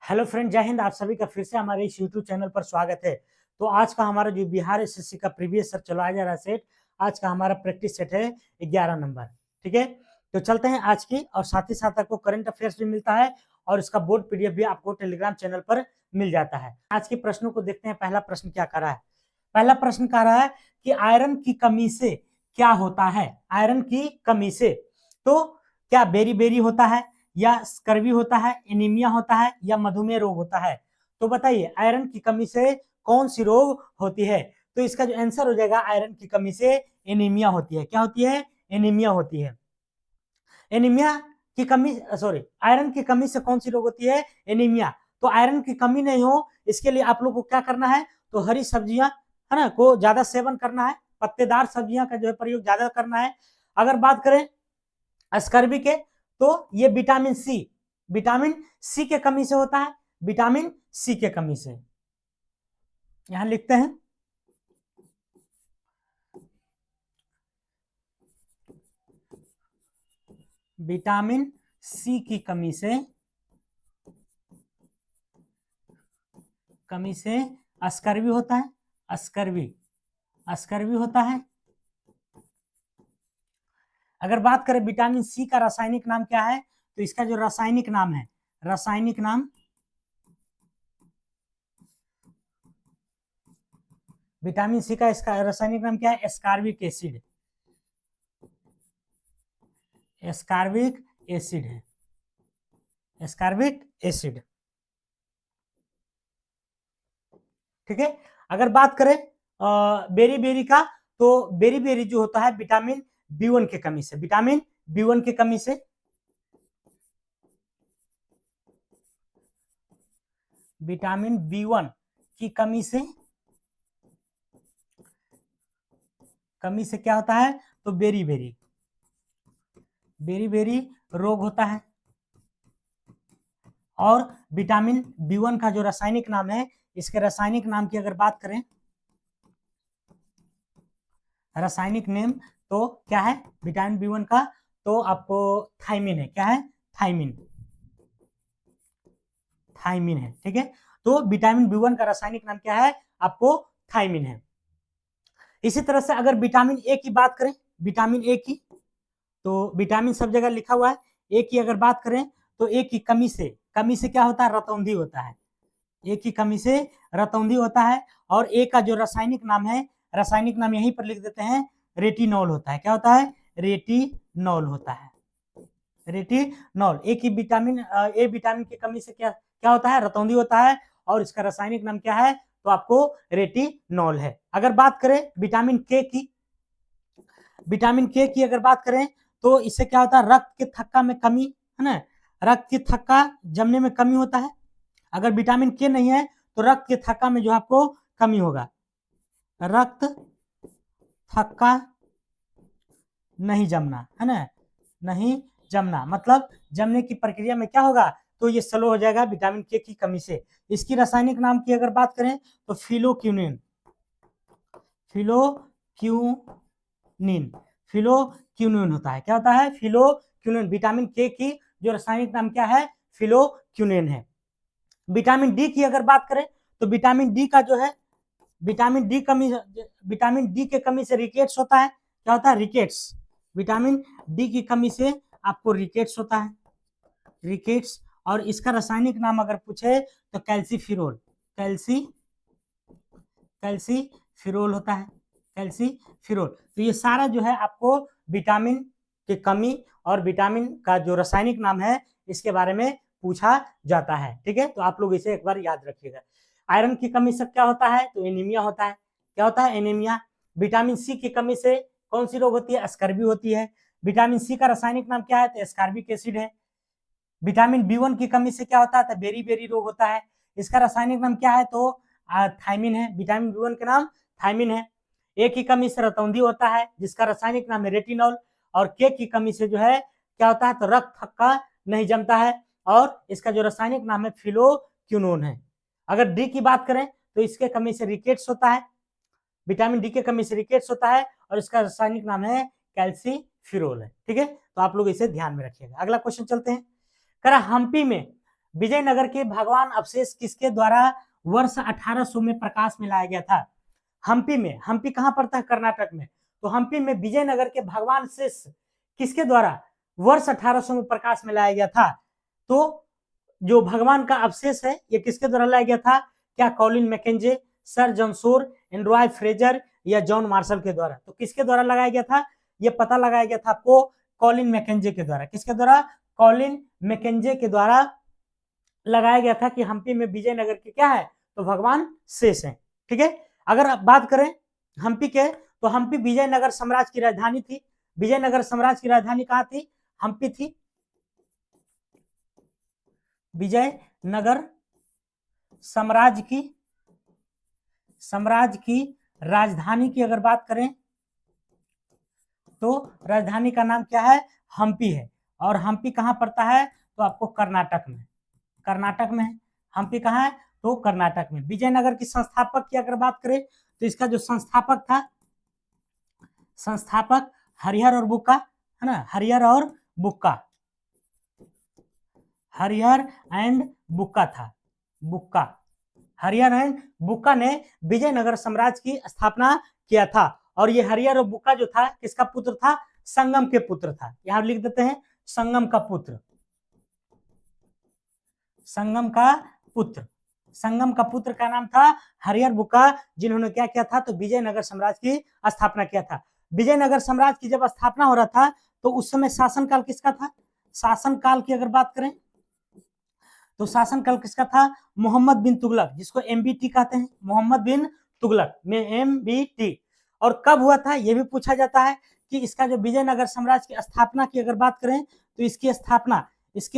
Hello friend, जय हिंद। आप सभी का फिर से हमारे इस यूट्यूब चैनल पर स्वागत है। तो आज का हमारा जो बिहार एसएससी का प्रीवियस सेट चलाया जा रहा है सेट, आज का हमारा प्रैक्टिस सेट है 11 नंबर। ठीक है, तो चलते हैं आज की, और साथ ही साथ आपको करंट अफेयर्स भी मिलता है और इसका बोर्ड पीडीएफ भी आपको टेलीग्राम चैनल पर मिल जाता है। आज के प्रश्नों को देखते हैं। पहला प्रश्न क्या कर रहा है? पहला प्रश्न कह रहा है कि आयरन की कमी से क्या होता है। आयरन की कमी से तो क्या बेरी बेरी होता है, या स्कर्वी होता है, एनीमिया होता है, या मधुमेह रोग होता है? तो बताइए, आयरन की कमी से कौन सी रोग होती है? तो इसका जो आंसर हो जाएगा, आयरन की कमी से एनीमिया होती है। क्या होती है? एनीमिया होती है। एनीमिया की कमी, सॉरी, आयरन की कमी से कौन सी रोग होती है? एनीमिया। तो आयरन की कमी नहीं हो, इसके लिए आप लोग को क्या करना है? तो हरी सब्जियां, है ना, को ज्यादा सेवन करना है। पत्तेदार सब्जियां का जो है प्रयोग ज्यादा करना है। अगर बात करें स्कर्वी के, तो ये विटामिन सी के कमी से होता है। विटामिन सी के कमी से यहां लिखते हैं, विटामिन सी की कमी से स्कर्वी होता है। स्कर्वी होता है। अगर बात करें विटामिन सी का रासायनिक नाम क्या है, तो इसका जो रासायनिक नाम है, रासायनिक नाम, विटामिन सी का इसका रासायनिक नाम क्या है? Ascorbic acid. एस्कॉर्बिक एसिड है। Ascorbic acid. ठीक है। अगर बात करें बेरी बेरी का, तो बेरी बेरी जो होता है विटामिन बी1 की कमी से, विटामिन बी1 की कमी से, विटामिन बी1 की कमी से क्या होता है? तो बेरी बेरी रोग होता है। और विटामिन बी1 का जो रासायनिक नाम है, इसके रासायनिक नाम की अगर बात करें, रासायनिक नेम, तो क्या है विटामिन बी1 का? तो आपको थायमिन है। क्या है? थायमिन। थायमिन है। ठीक है, तो विटामिन बी1 का रासायनिक नाम क्या है? आपको थायमिन है। इसी तरह से अगर विटामिन ए की बात करें, विटामिन ए की, तो विटामिन सब जगह लिखा हुआ है। ए की अगर बात करें, तो ए की कमी से क्या होता है? रतौंधी होता है। ए की कमी से रतौंधी होता है। और ए का जो रासायनिक नाम है, रासायनिक नाम यहीं पर लिख देते हैं, रेटिनॉल होता है। क्या होता है? रेटिनॉल होता है। रेटिनॉल। ए विटामिन की कमी से क्या क्या होता है? रतौंधी होता है। और इसका रासायनिक नाम क्या है? तो आपको रेटिनॉल है। अगर बात करें विटामिन के की, विटामिन के की अगर बात करें, तो इससे क्या होता है? रक्त के थक्का में कमी, है ना, रक्त की थक्का जमने में कमी होता है। अगर विटामिन के नहीं है, तो रक्त के थक्का में जो आपको कमी होगा। रक्त थक्का नहीं जमना, है ना, नहीं जमना, मतलब जमने की प्रक्रिया में क्या होगा? तो ये स्लो हो जाएगा विटामिन के की कमी से। इसकी रासायनिक नाम की अगर बात करें, तो फिलोक्यूनिन। फिलोक्यूनिन। फिलोक्यूनिन होता है। क्या होता है? फिलोक्यूनिन। विटामिन के की जो रासायनिक नाम क्या है? फिलोक्यूनिन है। विटामिन डी की अगर बात करें, तो विटामिन डी का जो है, विटामिन डी के कमी से रिकेट्स होता है। क्या होता है? रिकेट्स। विटामिन डी की कमी से आपको रिकेट्स होता है। रिकेट्स। और इसका रासायनिक नाम अगर पूछे, तो कैल्सीफिरोल। कैल्सीफिरोल होता है। कैल्सीफिरोल। तो ये सारा जो है आपको विटामिन की कमी और विटामिन का जो रासायनिक नाम है, इसके बारे में पूछा जाता है। ठीक है, तो आप लोग इसे एक बार याद रखिएगा। आयरन की कमी से क्या होता है? तो एनीमिया होता है। क्या होता है? एनीमिया। विटामिन सी की कमी से कौन सी रोग होती है? स्कर्वी होती है। विटामिन सी का रासायनिक नाम क्या है? तो एस्कॉर्बिक एसिड है। विटामिन बी1 की कमी से क्या होता है? तो बेरी बेरी रोग होता है। इसका रासायनिक नाम क्या है? तो थायमिन है। विटामिन बी1 का नाम थायमिन है। ए की कमी से रतौंधी होता है, जिसका रासायनिक नाम है रेटिनॉल। और के की कमी से जो है क्या होता है? तो रक्त थक्का नहीं जमता है। और इसका जो रासायनिक नाम है फिलोक्यूनोन है। अगर डी की बात करें, तो इसके कमी से रिकेट्स होता है। विटामिन डी के कमी से रिकेट्स होता है। और इसका रासायनिक नाम है कैल्सीफिरोल है। ठीक है, तो आप लोग इसे ध्यान में रखिएगा। अगला क्वेश्चन चलते हैं। करा हम्पी में विजयनगर के भगवान अवशेष किसके द्वारा वर्ष 1800 में प्रकाश में लाया गया था? हम्पी में। हम्पी कहाँ पड़ता है? कर्नाटक में। तो हम्पी में विजयनगर के भगवान अवशेष किसके द्वारा वर्ष 1800 में प्रकाश में लाया गया था? तो जो भगवान का अवशेष है ये किसके द्वारा लाया गया था? क्या Colin मैकेंजे, sir John Shore, Android Fraser या जॉन मार्शल के द्वारा? तो किसके द्वारा लगाया गया था? ये पता लगाया गया था आपको कॉलिन मैकेंजे के द्वारा। किसके द्वारा? कॉलिन मैकेंजे के द्वारा लगाया गया था कि हम्पी में विजयनगर के क्या है? तो भगवान शेष है। ठीक है। अगर आप बात करें हम्पी के, तो हम्पी विजयनगर साम्राज्य की राजधानी थी। विजयनगर साम्राज्य की राजधानी कहाँ थी? हम्पी थी। विजयनगर साम्राज्य की राजधानी की अगर बात करें तो राजधानी का नाम क्या है? हम्पी है। और हम्पी कहाँ पड़ता है? तो आपको कर्नाटक में। कर्नाटक में है। हम्पी कहाँ है? तो कर्नाटक में। विजयनगर की संस्थापक की अगर बात करें तो इसका जो संस्थापक था, संस्थापक हरिहर और बुक्का है ना, हरिहर और बुक्का, हरिहर एंड बुक्का था। बुक्का, हरिहर एंड बुक्का ने विजयनगर साम्राज्य की स्थापना किया था। और ये हरिहर और बुक्का जो था किसका पुत्र था? संगम के पुत्र था। यहां लिख देते हैं संगम का पुत्र। संगम का पुत्र, संगम का पुत्र का नाम था हरिहर बुक्का, जिन्होंने क्या किया था? तो विजयनगर साम्राज्य की स्थापना किया था। विजयनगर साम्राज्य की जब स्थापना हो रहा था तो उस समय शासनकाल किसका था? शासनकाल की अगर बात करें तो शासनकाल किसका था? मोहम्मद बिन तुगलक, जिसको एमबीटी कहते हैं, मोहम्मद बिन तुगलक में एमबीटी। और कब हुआ था ये भी पूछा जाता है कि इसका जो विजयनगर साम्राज्य की स्थापना की अगर बात करें तो इसकी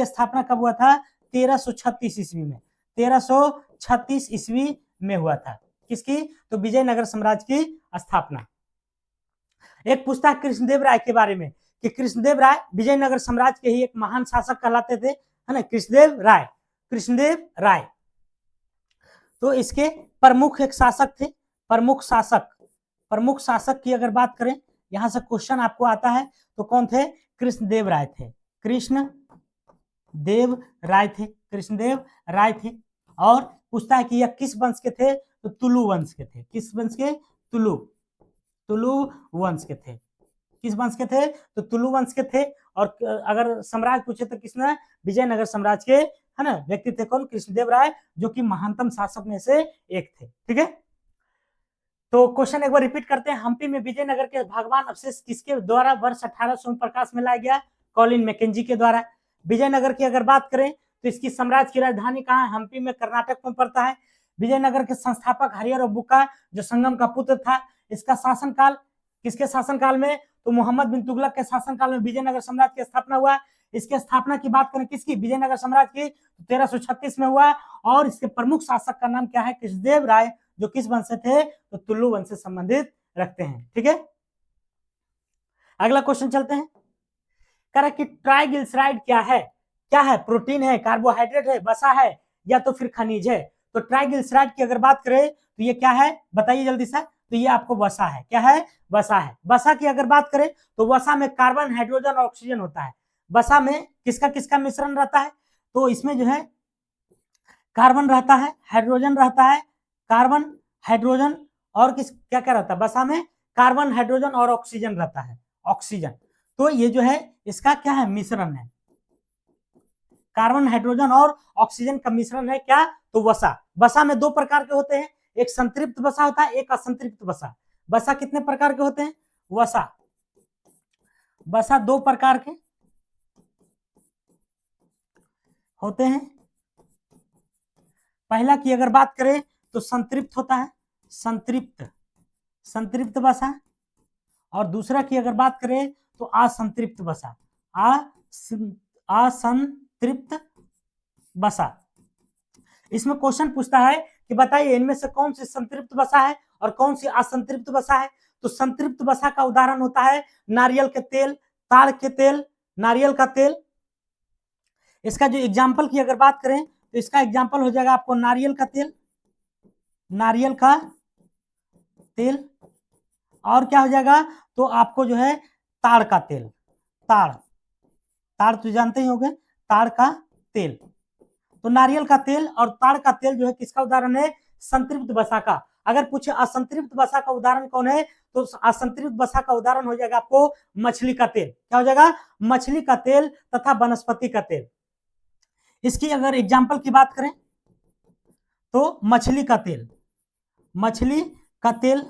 स्थापना कब हुआ था? 1336 ईस्वी में। 1336 ईस्वी में हुआ था। किसकी? तो विजयनगर साम्राज्य की स्थापना। एक पूछता है कृष्णदेव राय के बारे में कि कृष्णदेव राय विजयनगर साम्राज्य के ही एक महान शासक कहलाते थे, है ना, कृष्णदेव राय। कृष्णदेव राय तो इसके प्रमुख एक शासक थे। प्रमुख शासक की अगर बात करें, यहां से क्वेश्चन आपको आता है तो कौन थे? कृष्णदेव राय थे। कृष्णदेव राय थे। कृष्णदेव राय थे। और पूछता है कि यह किस वंश के थे? तो तुलु वंश के थे। किस वंश के? तुलु वंश के थे। किस वंश के थे? तो तुलु वंश के थे। और अगर साम्राज्य पूछे तो किसने? विजयनगर साम्राज्य के, है ना, व्यक्ति थे। कौन? कृष्णदेव राय, जो कि महानतम शासक में से एक थे। ठीक है। तो क्वेश्चन एक बार रिपीट करते हैं। हम्पी में विजयनगर के भगवान अवशेष किसके द्वारा वर्ष 1800 में प्रकाश में लाया गया? कॉलिन मैकेंजी के द्वारा। विजयनगर की अगर बात करें तो इसकी साम्राज्य की राजधानी कहाँ है? हम्पी में, कर्नाटक में पड़ता है। विजयनगर के संस्थापक हरिहर और बुक्का, जो संगम का पुत्र था। इसका शासनकाल किसके शासनकाल में? तो मोहम्मद बिन तुगलक के शासनकाल में विजयनगर साम्राज्य की स्थापना हुआ। इसके स्थापना की बात करें किसकी? विजयनगर साम्राज्य की, 1336 में हुआ। और इसके प्रमुख शासक का नाम क्या है? कृष्णदेव राय, जो किस वंश से थे? तो तुलु वंश से संबंधित रखते हैं। ठीक है। अगला क्वेश्चन चलते हैं। कह रहा कि ट्राइग्लिसराइड क्या है? क्या है? प्रोटीन है, कार्बोहाइड्रेट है, वसा है, या तो फिर खनिज है? तो ट्राइग्लिसराइड की अगर बात करें तो ये क्या है? बताइए जल्दी से। तो ये आपको वसा है। क्या है? वसा है। वसा की अगर बात करें तो वसा में कार्बन, हाइड्रोजन और ऑक्सीजन होता है। वसा में किसका किसका मिश्रण रहता है? तो इसमें जो है कार्बन रहता है, हाइड्रोजन रहता है, कार्बन, हाइड्रोजन और क्या क्या रहता है? वसा में कार्बन, हाइड्रोजन और ऑक्सीजन रहता है। ऑक्सीजन। तो ये जो है इसका क्या है? मिश्रण है। कार्बन, हाइड्रोजन और ऑक्सीजन का मिश्रण है क्या? तो वसा। वसा में दो प्रकार के होते हैं, एक संतृप्त वसा होता है, एक असंतृप्त वसा। वसा कितने प्रकार के होते हैं? वसा दो प्रकार के होते हैं। पहला की अगर बात करें तो संतृप्त होता है, संतृप्त वसा। और दूसरा की अगर बात करें तो असंतृप्त वसा, असंतृप्त वसा। इसमें क्वेश्चन पूछता है कि बताइए इनमें से कौन सी संतृप्त वसा है और कौन सी असंतृप्त वसा है? तो संतृप्त वसा का उदाहरण होता है नारियल के तेल, ताड़ के तेल, नारियल का तेल। इसका जो एग्जाम्पल की अगर बात करें तो इसका एग्जाम्पल हो जाएगा आपको नारियल का तेल, नारियल का तेल। और क्या हो जाएगा? तो आपको जो है ताड़ का तेल, ताड़ तो जानते ही होंगे, ताड़ का तेल। तो नारियल का तेल और ताड़ का तेल जो है किसका उदाहरण है? संतृप्त वसा का। अगर पूछे असंतृप्त वसा का उदाहरण कौन है, तो असंतृप्त वसा का उदाहरण हो जाएगा आपको मछली का तेल। क्या हो जाएगा? मछली का तेल तथा वनस्पति का तेल। इसकी अगर एग्जाम्पल की बात करें तो मछली का तेल, मछली का तेल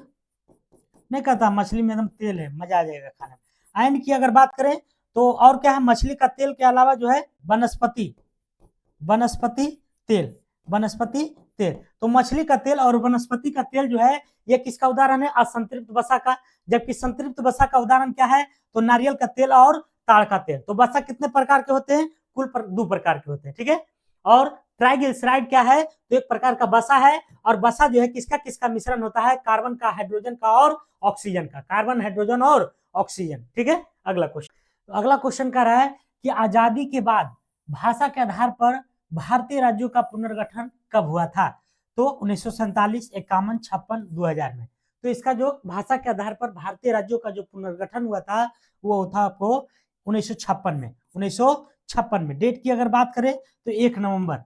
नहीं कहता, मछली में एकदम तेल है, मजा आ जाएगा खाने में। आयन की अगर बात करें तो और क्या है? मछली का तेल के अलावा जो है वनस्पति, वनस्पति तेल, वनस्पति तेल। तो मछली का तेल और वनस्पति का तेल जो है ये किसका उदाहरण है? असंतृप्त वसा का। जबकि संतृप्त वसा का उदाहरण क्या है? तो नारियल का तेल और ताड़ का तेल। तो वसा कितने प्रकार के होते हैं? कुल 2 प्रकार के होते हैं, ठीक है। और ट्राइग्लिसराइड क्या है? तो एक प्रकार का वसा है, और वसा जो है किसका किसका मिश्रण होता है? कार्बन का, हाइड्रोजन का और ऑक्सीजन का, कार्बन, हाइड्रोजन और ऑक्सीजन, ठीक है। अगला क्वेश्चन, तो अगला क्वेश्चन कह रहा है कि आजादी के बाद भाषा के आधार पर भारतीय राज्यों का पुनर्गठन कब हुआ था? तो 1947, 51, 56, 2000 में। तो इसका जो भाषा के आधार पर भारतीय राज्यों का जो पुनर्गठन हुआ था वो था आपको 1956 में। 1956 में डेट की अगर बात करें तो 1 नवंबर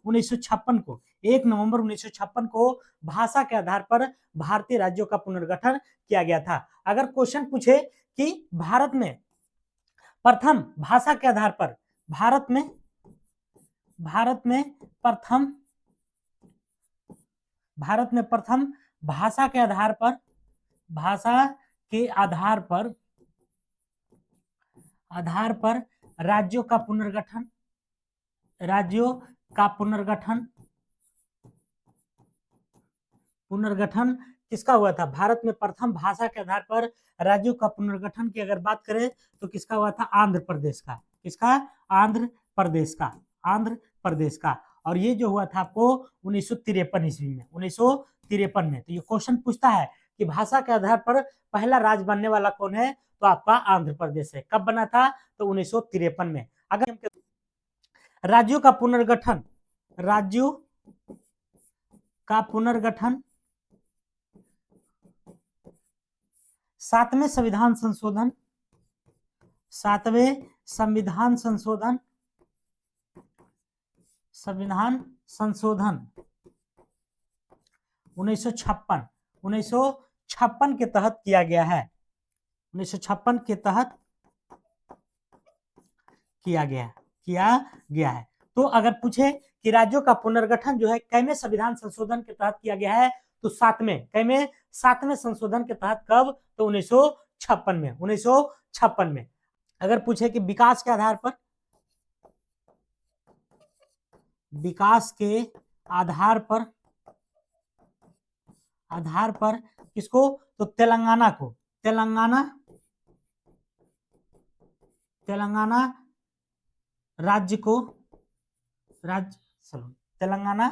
1956 को, 1 नवंबर 1956 को भाषा के आधार पर भारतीय राज्यों का पुनर्गठन किया गया था। अगर क्वेश्चन पूछे कि भारत में प्रथम भाषा के आधार पर, भारत में प्रथम भाषा के आधार पर, भाषा के आधार पर राज्यों का पुनर्गठन, राज्यों का पुनर्गठन किसका हुआ था? भारत में प्रथम भाषा के आधार पर राज्यों का पुनर्गठन की अगर बात करें तो किसका हुआ था? आंध्र प्रदेश का। किसका? आंध्र प्रदेश का, आंध्र प्रदेश का। और ये जो हुआ था आपको 1953 ईस्वी में, 1953 में। तो ये क्वेश्चन पूछता है कि भाषा के आधार पर पहला राज्य बनने वाला कौन है? तो आपका आंध्र प्रदेश है। कब बना था? तो 1953 में। अगर राज्यों का पुनर्गठन, राज्यों का पुनर्गठन 7वें संविधान संशोधन, 7वें संविधान संशोधन 1956 के तहत किया गया है। 1956 के तहत किया गया है। तो अगर पूछे कि राज्यों का पुनर्गठन जो है कैमे संविधान संशोधन के तहत किया गया है, तो 7वें संशोधन के तहत। कब? तो 1956 में, 1956 में। अगर पूछे कि विकास के आधार पर, विकास के आधार पर किसको? तो तेलंगाना को, तेलंगाना राज्य को, तेलंगाना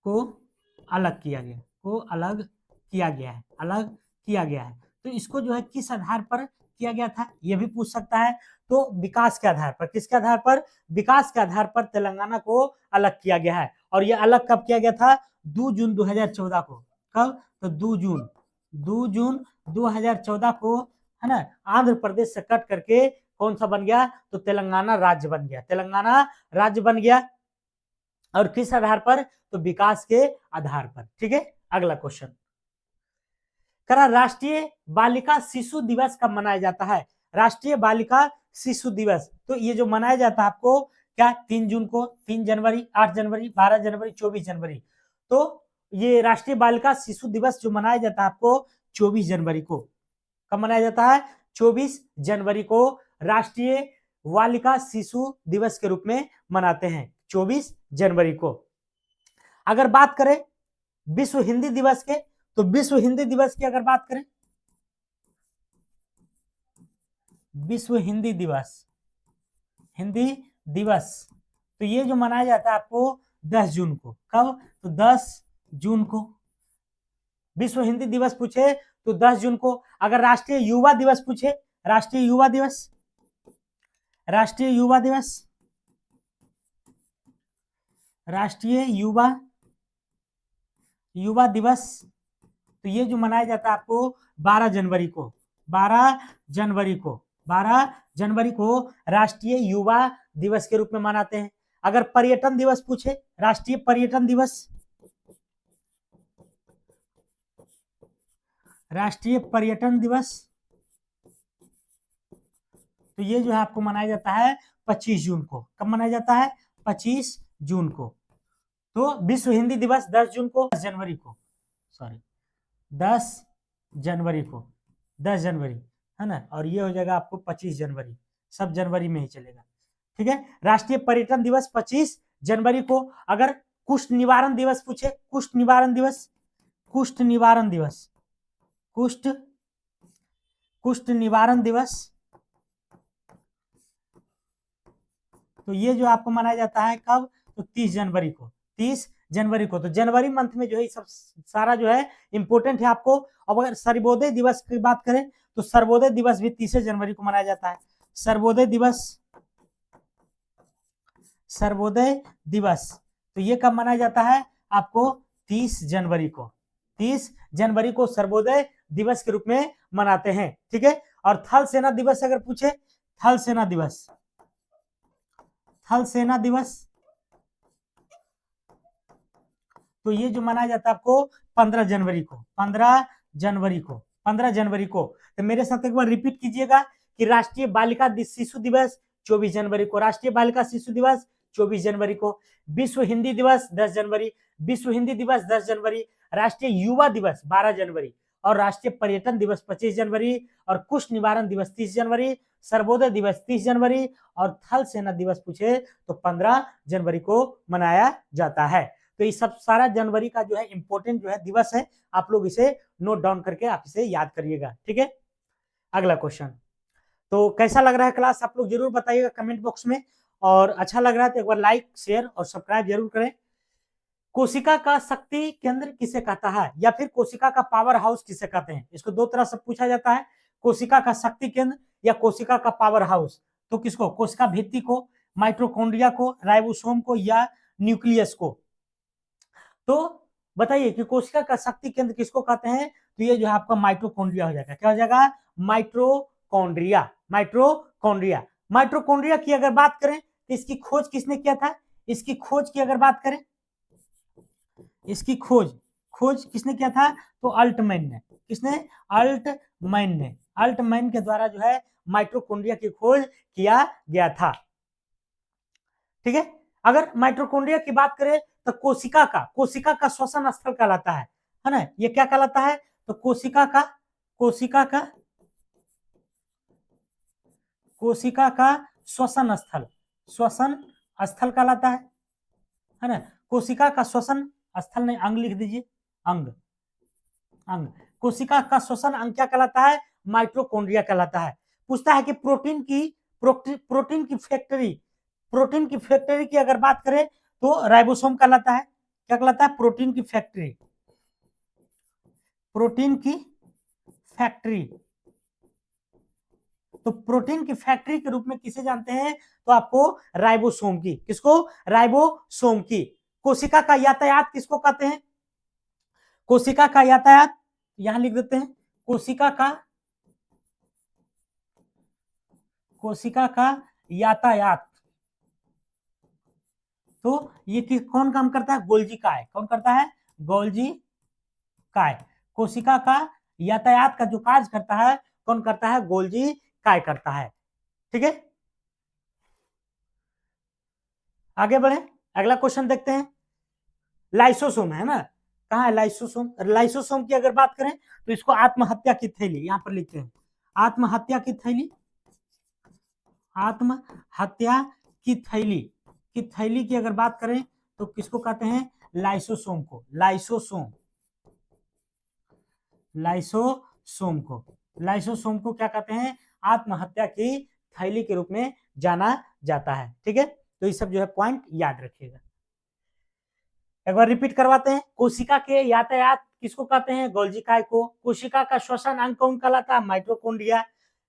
को अलग किया गया है। तो इसको जो है किस आधार पर किया गया था ये भी पूछ सकता है। तो विकास के आधार पर, किसके आधार पर? विकास के आधार पर तेलंगाना को अलग किया गया है। और ये अलग कब किया गया था? 2 जून 2014 को। कब? तो 2 जून 2014 को, है ना। आंध्र प्रदेश से कट करके कौन सा बन गया? तो तेलंगाना राज्य बन गया, तेलंगाना राज्य बन गया। और किस आधार पर? तो विकास के आधार पर, ठीक है। अगला क्वेश्चन करा, राष्ट्रीय बालिका शिशु दिवस कब मनाया जाता है? राष्ट्रीय बालिका शिशु दिवस, तो ये जो मनाया जाता है आपको क्या? 3 जून को, 3 जनवरी, 8 जनवरी, 12 जनवरी, 24 जनवरी। तो ये राष्ट्रीय बालिका शिशु दिवस जो मनाया जाता है आपको 24 जनवरी को। कब मनाया जाता है? 24 जनवरी को राष्ट्रीय बालिका शिशु दिवस के रूप में मनाते हैं, 24 जनवरी को। अगर बात करें विश्व हिंदी दिवस के, तो विश्व हिंदी दिवस की अगर बात करें, विश्व हिंदी दिवस, तो ये जो मनाया जाता है आपको 10 जून को। कब? तो 10 जून को विश्व हिंदी दिवस पूछे तो 10 जून को। अगर राष्ट्रीय युवा दिवस पूछे, राष्ट्रीय युवा दिवस, राष्ट्रीय युवा दिवस, तो ये जो मनाया जाता है आपको 12 जनवरी को, 12 जनवरी को राष्ट्रीय युवा दिवस के रूप में मनाते हैं। अगर पर्यटन दिवस पूछे, राष्ट्रीय पर्यटन दिवस, राष्ट्रीय पर्यटन दिवस, तो ये जो है आपको मनाया जाता है 25 जून को। कब मनाया जाता है? 25 जून को। तो विश्व हिंदी दिवस 10 जून को, 10 जनवरी को, सॉरी 10 जनवरी को, 10 जनवरी है ना, और ये हो जाएगा आपको 25 जनवरी, सब जनवरी में ही चलेगा। ठीक है, राष्ट्रीय पर्यटन दिवस 25 जनवरी को। अगर कुष्ठ निवारण दिवस पूछे, कुष्ठ निवारण दिवस, कुष्ठ निवारण दिवस, कुष्ठ कुष्ठ निवारण दिवस, तो ये जो आपको मनाया जाता है कब? तो 30 जनवरी को, 30 जनवरी को। तो जनवरी मंथ में जो है सब सारा जो है इंपॉर्टेंट है आपको। अब अगर सर्वोदय दिवस की बात करें तो सर्वोदय दिवस भी 30 जनवरी को मनाया जाता है। सर्वोदय दिवस, सर्वोदय दिवस, तो ये कब मनाया जाता है आपको? 30 जनवरी को, 30 जनवरी को सर्वोदय दिवस के रूप में मनाते हैं। ठीक है, और थल सेना दिवस अगर पूछे, थल सेना दिवस, थल सेना दिवस, तो ये जो मनाया जाता है आपको 15 जनवरी को, 15 जनवरी को, 15 जनवरी को। तो मेरे साथ एक बार रिपीट कीजिएगा कि राष्ट्रीय बालिका शिशु दिवस 24 जनवरी को, राष्ट्रीय बालिका शिशु दिवस 24 जनवरी को, विश्व हिंदी दिवस 10 जनवरी, विश्व हिंदी दिवस 10 जनवरी, राष्ट्रीय युवा दिवस 12 जनवरी, और राष्ट्रीय पर्यटन दिवस 25 जनवरी, और कुष्ठ निवारण दिवस 30 जनवरी, सर्वोदय दिवस 30 जनवरी, और थल सेना दिवस पूछे तो 15 जनवरी को मनाया जाता है। तो ये सब सारा जनवरी का जो है इंपॉर्टेंट जो है दिवस है, आप लोग इसे नोट डाउन करके आप इसे याद करिएगा। ठीक है, अगला क्वेश्चन। तो कैसा लग रहा है क्लास, आप लोग जरूर बताइएगा कमेंट बॉक्स में, और अच्छा लग रहा है तो एक बार लाइक शेयर और सब्सक्राइब जरूर करें। कोशिका का शक्ति केंद्र किसे कहता है, या फिर कोशिका का पावर हाउस किसे कहते हैं? इसको दो तरह से पूछा जाता है, कोशिका का शक्ति केंद्र या कोशिका का पावर हाउस। तो किसको? कोशिका भित्ति को, माइटोकॉन्ड्रिया को, राइबोसोम को, या न्यूक्लियस को? तो बताइए कि कोशिका का शक्ति केंद्र किसको कहते हैं? तो ये जो है आपका माइटोकॉन्ड्रिया हो जाएगा। क्या हो जाएगा? Mitochondria, mitochondria. माइटोकॉन्ड्रिया की अगर बात करें तो इसकी खोज किसने किया था? इसकी खोज की अगर बात करें, इसकी खोज खोज किसने किया था? तो अल्टमैन ने। किसने? अल्टमैन ने। अल्टमैन के द्वारा जो है माइटोकॉन्ड्रिया की खोज किया गया था। ठीक है, अगर माइटोकॉन्ड्रिया की बात करें तो कोशिका का श्वसन स्थल कहलाता है ना? ये क्या कहलाता है? तो कोशिका का श्वसन स्थल, श्वसन स्थल कहलाता है ना? कोशिका का श्वसन स्थल नहीं, अंग लिख दीजिए, अंग, अंग। कोशिका का श्वसन अंग क्या कहलाता है? माइटोकॉन्ड्रिया कहलाता है। पूछता है कि प्रोटीन की फैक्ट्री की अगर बात करें तो राइबोसोम कहलाता है। क्या कहलाता है? प्रोटीन की फैक्ट्री, प्रोटीन की फैक्ट्री। तो प्रोटीन की फैक्ट्री के रूप में किसे जानते हैं? तो आपको राइबोसोम की। किसको? राइबोसोम की। कोशिका का यातायात किसको कहते हैं? कोशिका का यातायात यहां लिख देते हैं, कोशिका का यातायात। तो ये कौन काम करता है? गोल्जी काय। कौन करता है? गोल्जी काय। कोशिका का यातायात का जो कार्य करता है कौन करता है? गोल्जी काय करता है। ठीक है, आगे बढ़े, अगला क्वेश्चन देखते हैं। लाइसोसोम है ना, कहाँ है लाइसोसोम? लाइसोसोम की अगर बात करें तो इसको आत्महत्या की थैली यहां पर लिखते हैं, आत्महत्या की थैली, आत्महत्या की थैली की अगर बात करें तो किसको कहते हैं? लाइसोसोम को। लाइसोसोम को क्या कहते हैं? आत्महत्या की थैली के रूप में जाना जाता है। ठीक है, तो ये सब जो है पॉइंट याद रखिएगा। एक बार रिपीट करवाते हैं। कोशिका के यातायात किसको कहते हैं? गोल्जी काय को। कोशिका का श्वसन अंग कौन कहलाता है? माइटोकॉन्ड्रिया।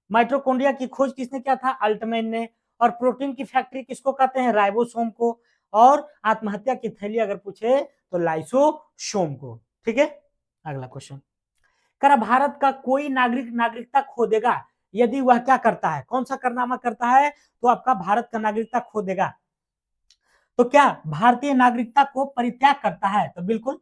माइटोकॉन्ड्रिया की खोज किसने किया था? अल्टमैन ने। और प्रोटीन की फैक्ट्री किसको कहते हैं? राइबोसोम को। और आत्महत्या की थैली अगर पूछे तो लाइसोसोम को। ठीक है, अगला क्वेश्चन। कर भारत का कोई नागरिक नागरिकता खो देगा यदि वह क्या करता है? कौन सा कारनामा करता है तो आपका भारत का नागरिकता खो देगा? तो क्या भारतीय नागरिकता को परित्याग करता है? तो बिल्कुल,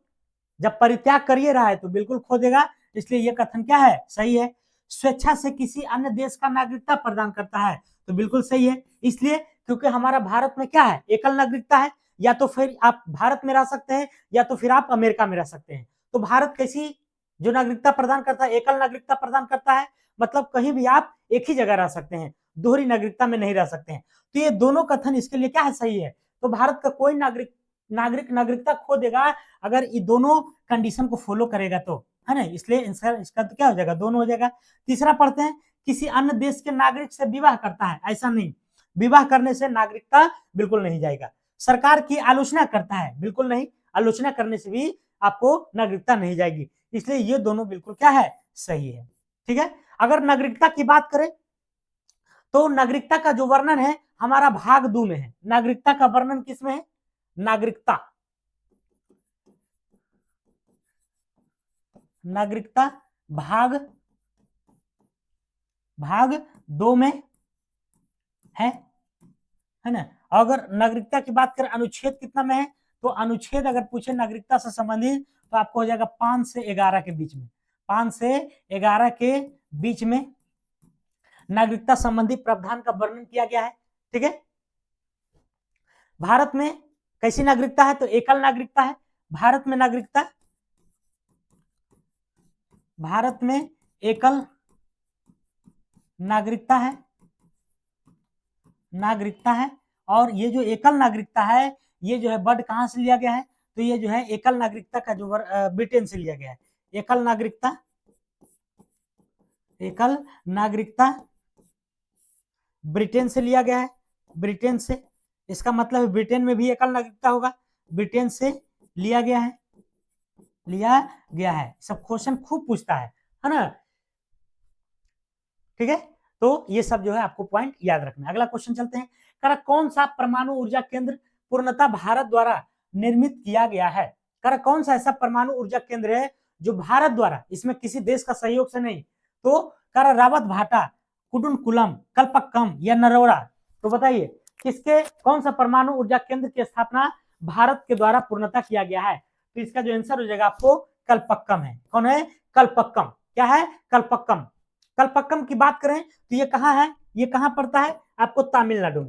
जब परित्याग कर ही रहा है तो बिल्कुल खो देगा, इसलिए यह कथन क्या है? सही है। स्वेच्छा से किसी अन्य देश का नागरिकता प्रदान करता है? तो बिल्कुल सही है, इसलिए क्योंकि हमारा भारत में क्या है? एकल नागरिकता है, या तो फिर आप भारत में रह सकते हैं या तो फिर आप अमेरिका में रह सकते हैं। तो भारत कैसी जो नागरिकता प्रदान करता है? एकल नागरिकता प्रदान करता है, मतलब कहीं भी आप एक ही जगह रह सकते हैं, दोहरी नागरिकता में नहीं रह सकते हैं। तो ये दोनों कथन इसके लिए क्या है? सही है। तो भारत का कोई नागरिकता खो देगा अगर ये दोनों कंडीशन को फॉलो करेगा तो, है ना, इसलिए इसका तो क्या हो जाएगा? दोनों हो जाएगा। तीसरा पढ़ते हैं, किसी अन्य देश के नागरिक से विवाह करता है? ऐसा नहीं, विवाह करने से नागरिकता बिल्कुल नहीं जाएगा। सरकार की आलोचना करता है? बिल्कुल नहीं, आलोचना करने से भी आपको नागरिकता नहीं जाएगी, इसलिए ये दोनों बिल्कुल क्या है? सही है। ठीक है, अगर नागरिकता की बात करें तो नागरिकता का जो वर्णन है हमारा भाग 2 में है। नागरिकता का वर्णन किसमें है? नागरिकता भाग 2 में है ना। अगर नागरिकता की बात करें अनुच्छेद कितना में है? तो अनुच्छेद अगर पूछे नागरिकता से संबंधित तो आपको हो जाएगा 5 से 11 के बीच में। 5 से 11 के बीच में नागरिकता संबंधी प्रावधान का वर्णन किया गया है। ठीक है, भारत में कैसी नागरिकता है? तो एकल नागरिकता है। भारत में एकल नागरिकता है और ये जो एकल नागरिकता है ये जो है वर्ड कहां से लिया गया है? तो ये जो है एकल नागरिकता का जो ब्रिटेन से लिया गया है। एकल नागरिकता ब्रिटेन से लिया गया है। ब्रिटेन से, इसका मतलब है ब्रिटेन में भी एकल नागरिकता होगा। ब्रिटेन से लिया गया है। सब क्वेश्चन खूब पूछता है ना। ठीक है, तो ये सब जो है आपको पॉइंट याद रखना है। अगला क्वेश्चन चलते हैं, करा कौन सा परमाणु ऊर्जा केंद्र पूर्णतः भारत द्वारा निर्मित किया गया है? करा कौन सा ऐसा परमाणु ऊर्जा केंद्र है जो भारत द्वारा, इसमें किसी देश का सहयोग से नहीं, तो करा रावत भाटा, कुडुनकुलम, कल्पक्कम या नरोरा? तो बताइए किसके, कौन सा परमाणु ऊर्जा केंद्र की स्थापना भारत के द्वारा पूर्णतः किया गया है? तो इसका जो आंसर हो जाएगा आपको कल्पक्कम है। कौन है? कल्पक्कम। क्या है? कल्पक्कम। कल्पक्कम की बात करें तो ये कहां है? ये कहां पड़ता है? आपको तमिलनाडु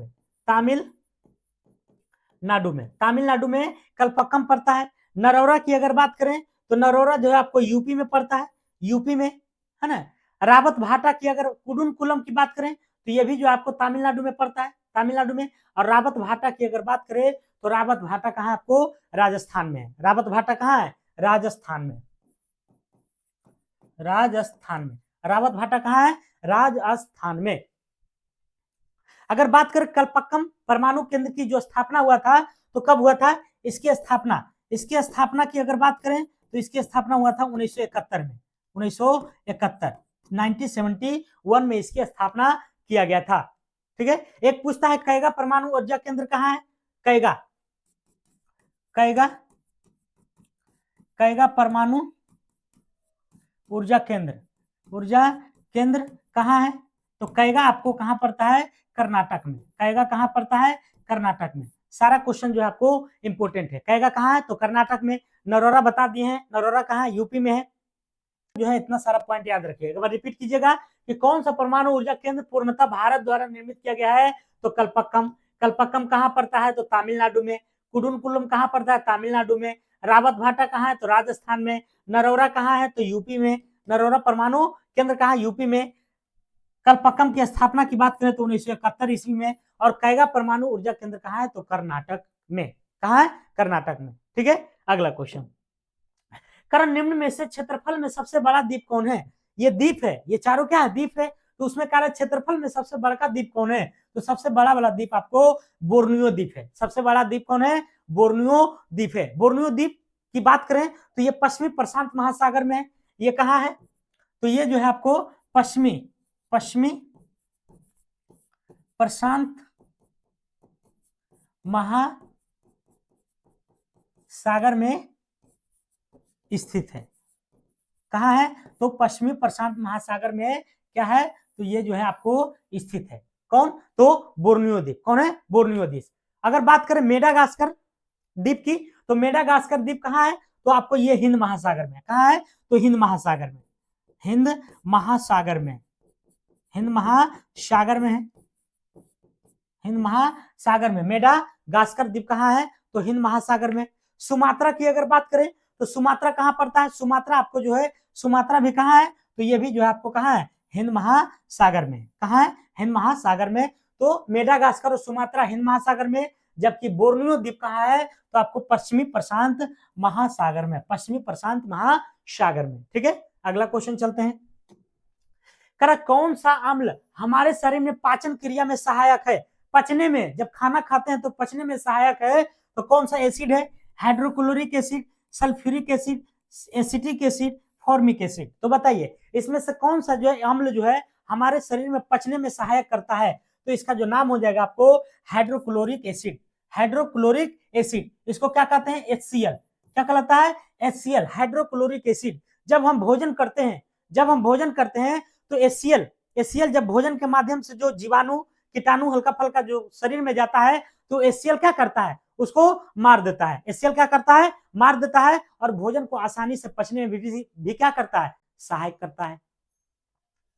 में कल्पक्कम पड़ता है। नरोरा की अगर बात करें तो नरोरा जो है आपको यूपी में पड़ता है, यूपी में, है ना। रावत भाटा की अगर कुडुनकुलम की बात करें तो ये भी जो आपको तमिलनाडु में पड़ता है, तमिलनाडु में। और रावत भाटा की अगर बात करें तो रावत भाटा कहां आपको? राजस्थान में है। रावत भाटा कहां है? राजस्थान में। रावत भाटा कहां है? राजस्थान में। अगर बात करें कल्पक्कम परमाणु केंद्र की जो स्थापना हुआ था तो कब हुआ था इसकी स्थापना की अगर बात करें तो इसकी स्थापना हुआ था 1971 में। 1971 में इसकी स्थापना किया गया था। ठीक है, एक पूछता है कैगा परमाणु ऊर्जा केंद्र कहां है? कैगा परमाणु ऊर्जा केंद्र कहां है? तो कैगा आपको कहां पड़ता है? कर्नाटक में। कैगा कहां पड़ता है? कर्नाटक में। सारा क्वेश्चन जो है आपको इंपोर्टेंट है। कैगा कहां है? तो कर्नाटक में। नरोरा बता दिए हैं, नरोरा कहां है? यूपी में है। जो है इतना सारा पॉइंट याद रखिएगा। एक बार रिपीट कीजिएगा कि कौन सा परमाणु ऊर्जा केंद्र पूर्णतः भारत द्वारा निर्मित किया गया है? तो कल्पक्कम कहां पड़ता है? तो तमिलनाडु में। कुडुनकुलम कहां पड़ता है? तमिलनाडु में। रावत भाटा कहां है? तो राजस्थान में। नरोरा कहां है? तो यूपी में। नरोरा परमाणु केंद्र कहां? यूपी में। कल्पक्कम की स्थापना की बात करें तो 1971 ईस्वी में। और कैगा परमाणु ऊर्जा केंद्र कहां है? तो कर्नाटक में। कहां है? कर्नाटक में। ठीक है, अगला क्वेश्चन, कारण निम्न में से क्षेत्रफल में सबसे बड़ा द्वीप कौन है? ये द्वीप है, ये चारों क्या है? द्वीप है। तो उसमें कारण क्षेत्रफल में सबसे बड़ा द्वीप कौन है? तो सबसे बड़ा वाला द्वीप आपको बोर्नियो द्वीप है। सबसे बड़ा द्वीप कौन है? बोर्नियो द्वीप है। बोर्नियो द्वीप की बात करें तो ये पश्चिमी प्रशांत महासागर में है। ये कहां है? तो ये जो है आपको पश्चिमी प्रशांत महासागर में स्थित है। कहां है? तो पश्चिमी प्रशांत महासागर में क्या है? तो ये जो है आपको स्थित है। कौन? तो बोर्नियो द्वीप। कौन है? बोर्नियो द्वीप। अगर बात करें मेडागास्कर द्वीप की, तो मेडागास्कर द्वीप कहाँ है? तो आपको ये हिंद महासागर में, कहाँ है? तो हिंद महासागर में, हिंद महासागर में, हिंद महासागर में है, हिंद महासागर में मेडागास्कर द्वीप कहाँ है? तो हिंद महासागर में। सुमात्रा की अगर बात करें तो सुमात्रा कहाँ पड़ता है? सुमात्रा आपको जो है, सुमात्रा भी कहाँ है? तो ये भी जो है आपको कहाँ है? हिंद महासागर में। कहाँ है? हिंद महासागर में। तो मेडागास्कर और सुमात्रा हिंद महासागर में, जबकि बोर्नियो द्वीप कहाँ है? तो आपको पश्चिमी प्रशांत महासागर में, पश्चिमी प्रशांत महासागर में। ठीक है, अगला क्वेश्चन चलते हैं। करा कौन सा अम्ल हमारे शरीर में पाचन क्रिया में सहायक है? पचने में, जब खाना खाते हैं तो पचने में सहायक है, तो कौन सा एसिड है? Hydrochloric acid, sulphuric acid, acetic acid, formic acid. तो बताइए इसमें से कौन सा जो है अम्ल जो है हमारे शरीर में पचने में सहायक करता है? तो इसका जो नाम हो जाएगा आपको हाइड्रोक्लोरिक एसिड। हाइड्रोक्लोरिक एसिड, इसको क्या कहते हैं? HCl। क्या कहलाता है? HCl, hydrochloric acid. जब हम भोजन करते हैं, जब हम भोजन करते हैं तो HCl जब भोजन के माध्यम से जो जीवाणु कीटाणु हल्का फल्का जो शरीर में जाता है, तो HCl क्या करता है? उसको मार देता है। HCl क्या करता है? मार देता है, और भोजन को आसानी से पचने में भी क्या करता है? सहायक करता है।